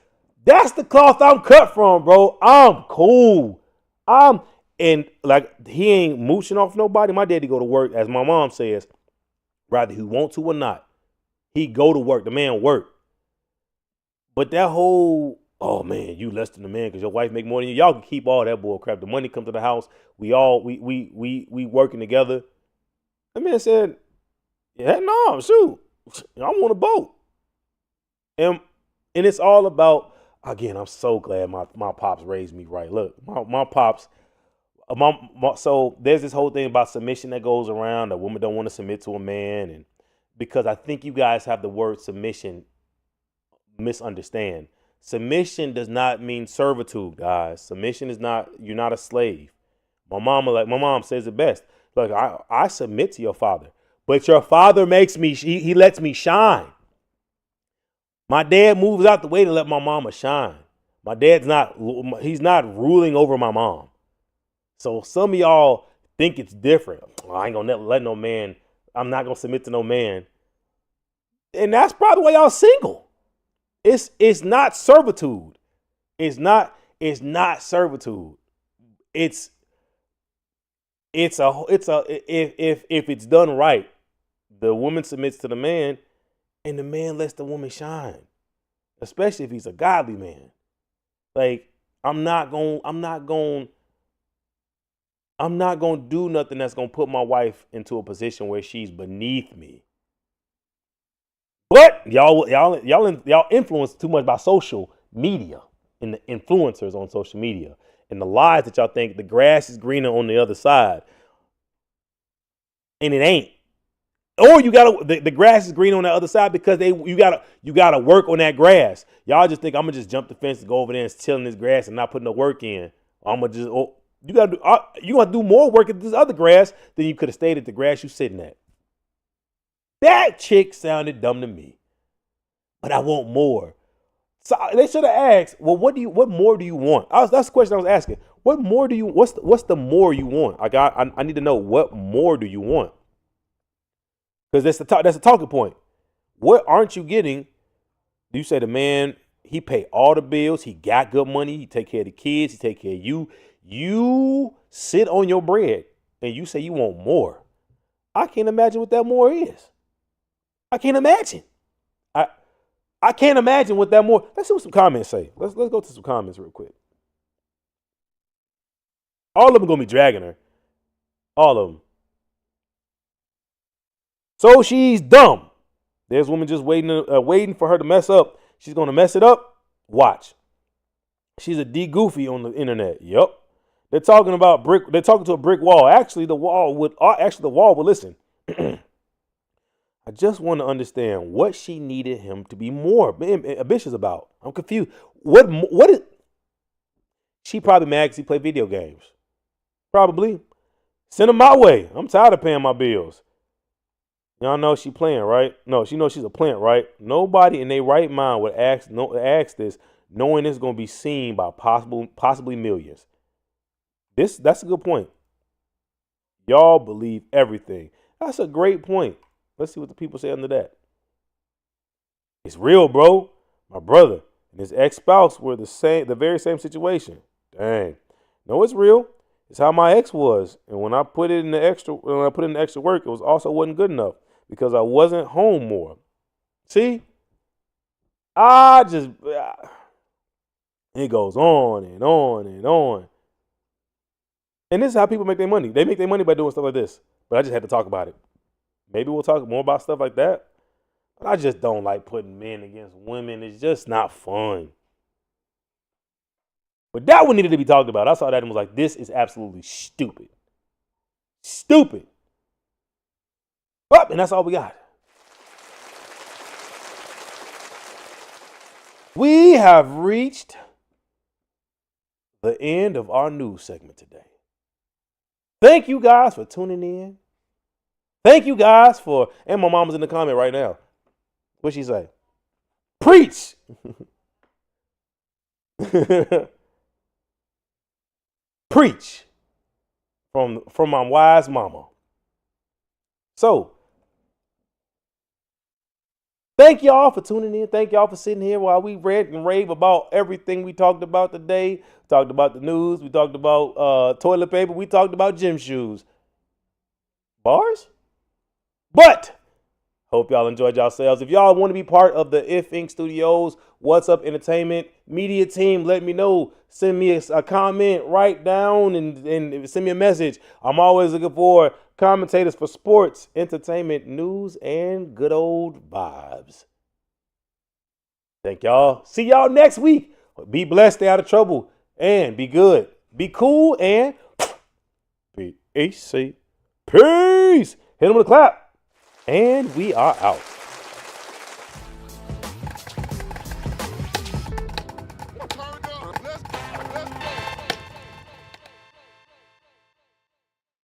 the cloth I'm cut from, bro. I'm cool. And like, he ain't mooching off nobody. My daddy go to work, as my mom says, whether he want to or not. He go to work. The man work. But that whole, oh man, you less than the man because your wife make more than you. Y'all can keep all that bull crap. The money come to the house. We working together. The man said, "Yeah, no, shoot, I want a boat." And it's all about, again, I'm so glad my pops raised me right. Look, my pops, so there's this whole thing about submission that goes around. A woman don't want to submit to a man, and because I think you guys have the word submission misunderstand. Submission does not mean servitude, guys. Submission is not, you're not a slave. My mom says it best. Look, I submit to your father, but your father makes me, he lets me shine. My dad moves out the way to let my mama shine. My dad's he's not ruling over my mom. So some of y'all think it's different. I ain't gonna let no man, I'm not gonna submit to no man. And that's probably why y'all single. It's not servitude. It's not servitude. If it's done right, the woman submits to the man and the man lets the woman shine. Especially if he's a godly man. Like, I'm not going I'm not going to do nothing that's going to put my wife into a position where she's beneath me. But y'all influenced too much by social media and the influencers on social media and the lies that y'all think the grass is greener on the other side. And it ain't. Or you gotta the grass is green on the other side because you gotta work on that grass. Y'all just think I'm gonna just jump the fence and go over there and chill in this grass and not put no work in. I'm gonna just you gotta do more work at this other grass than you could have stayed at the grass you sitting at. That chick sounded dumb to me, but I want more. So they should have asked, well, what more do you want? That's the question I was asking. What more do you? What's the more you want? I need to know what more do you want? Because that's the talking point. What aren't you getting? You say the man, he pay all the bills, he got good money, he take care of the kids, he take care of you. You sit on your bread and you say you want more. I can't imagine what that more is. I can't imagine. I can't imagine what that more. Let's see what some comments say. Let's go to some comments real quick. All of them gonna be dragging her. All of them. So she's dumb. There's women just waiting for her to mess up. She's gonna mess it up. Watch. She's a D goofy on the internet. Yup. They're talking about brick. They're talking to a brick wall. Actually, the wall would listen. I just want to understand what she needed him to be more ambitious about. I'm confused. What is? She probably mad because he play video games. Probably. Send him my way. I'm tired of paying my bills. Y'all know she playing, right? No, she knows she's a plant, right? Nobody in their right mind would ask this, knowing it's going to be seen by possibly millions. That's a good point. Y'all believe everything. That's a great point. Let's see what the people say under that. It's real, bro. My brother and his ex-spouse were the very same situation. Dang. No, it's real. It's how my ex was. And when I put in the extra work, it was also wasn't good enough because I wasn't home more. See? It goes on and on and on. And this is how people make their money. They make their money by doing stuff like this. But I just had to talk about it. Maybe we'll talk more about stuff like that. But I just don't like putting men against women. It's just not fun. But that one needed to be talked about. I saw that and was like, this is absolutely stupid. Stupid. Oh, and that's all we got. We have reached the end of our news segment today. Thank you guys for tuning in. Thank you guys and my mama's in the comment right now. What'd she say? Preach. Preach from my wise mama. So, thank y'all for tuning in. Thank y'all for sitting here while we rant and rave about everything we talked about today. We talked about the news. We talked about toilet paper. We talked about gym shoes. Bars? But hope y'all enjoyed yourselves. If y'all want to be part of the If Inc. Studios, What's Up Entertainment media team, let me know. Send me a comment, write down, and send me a message. I'm always looking for commentators for sports, entertainment, news, and good old vibes. Thank y'all. See y'all next week. Be blessed, stay out of trouble, and be good. Be cool, and be AC. Peace. Hit them with a clap. And we are out.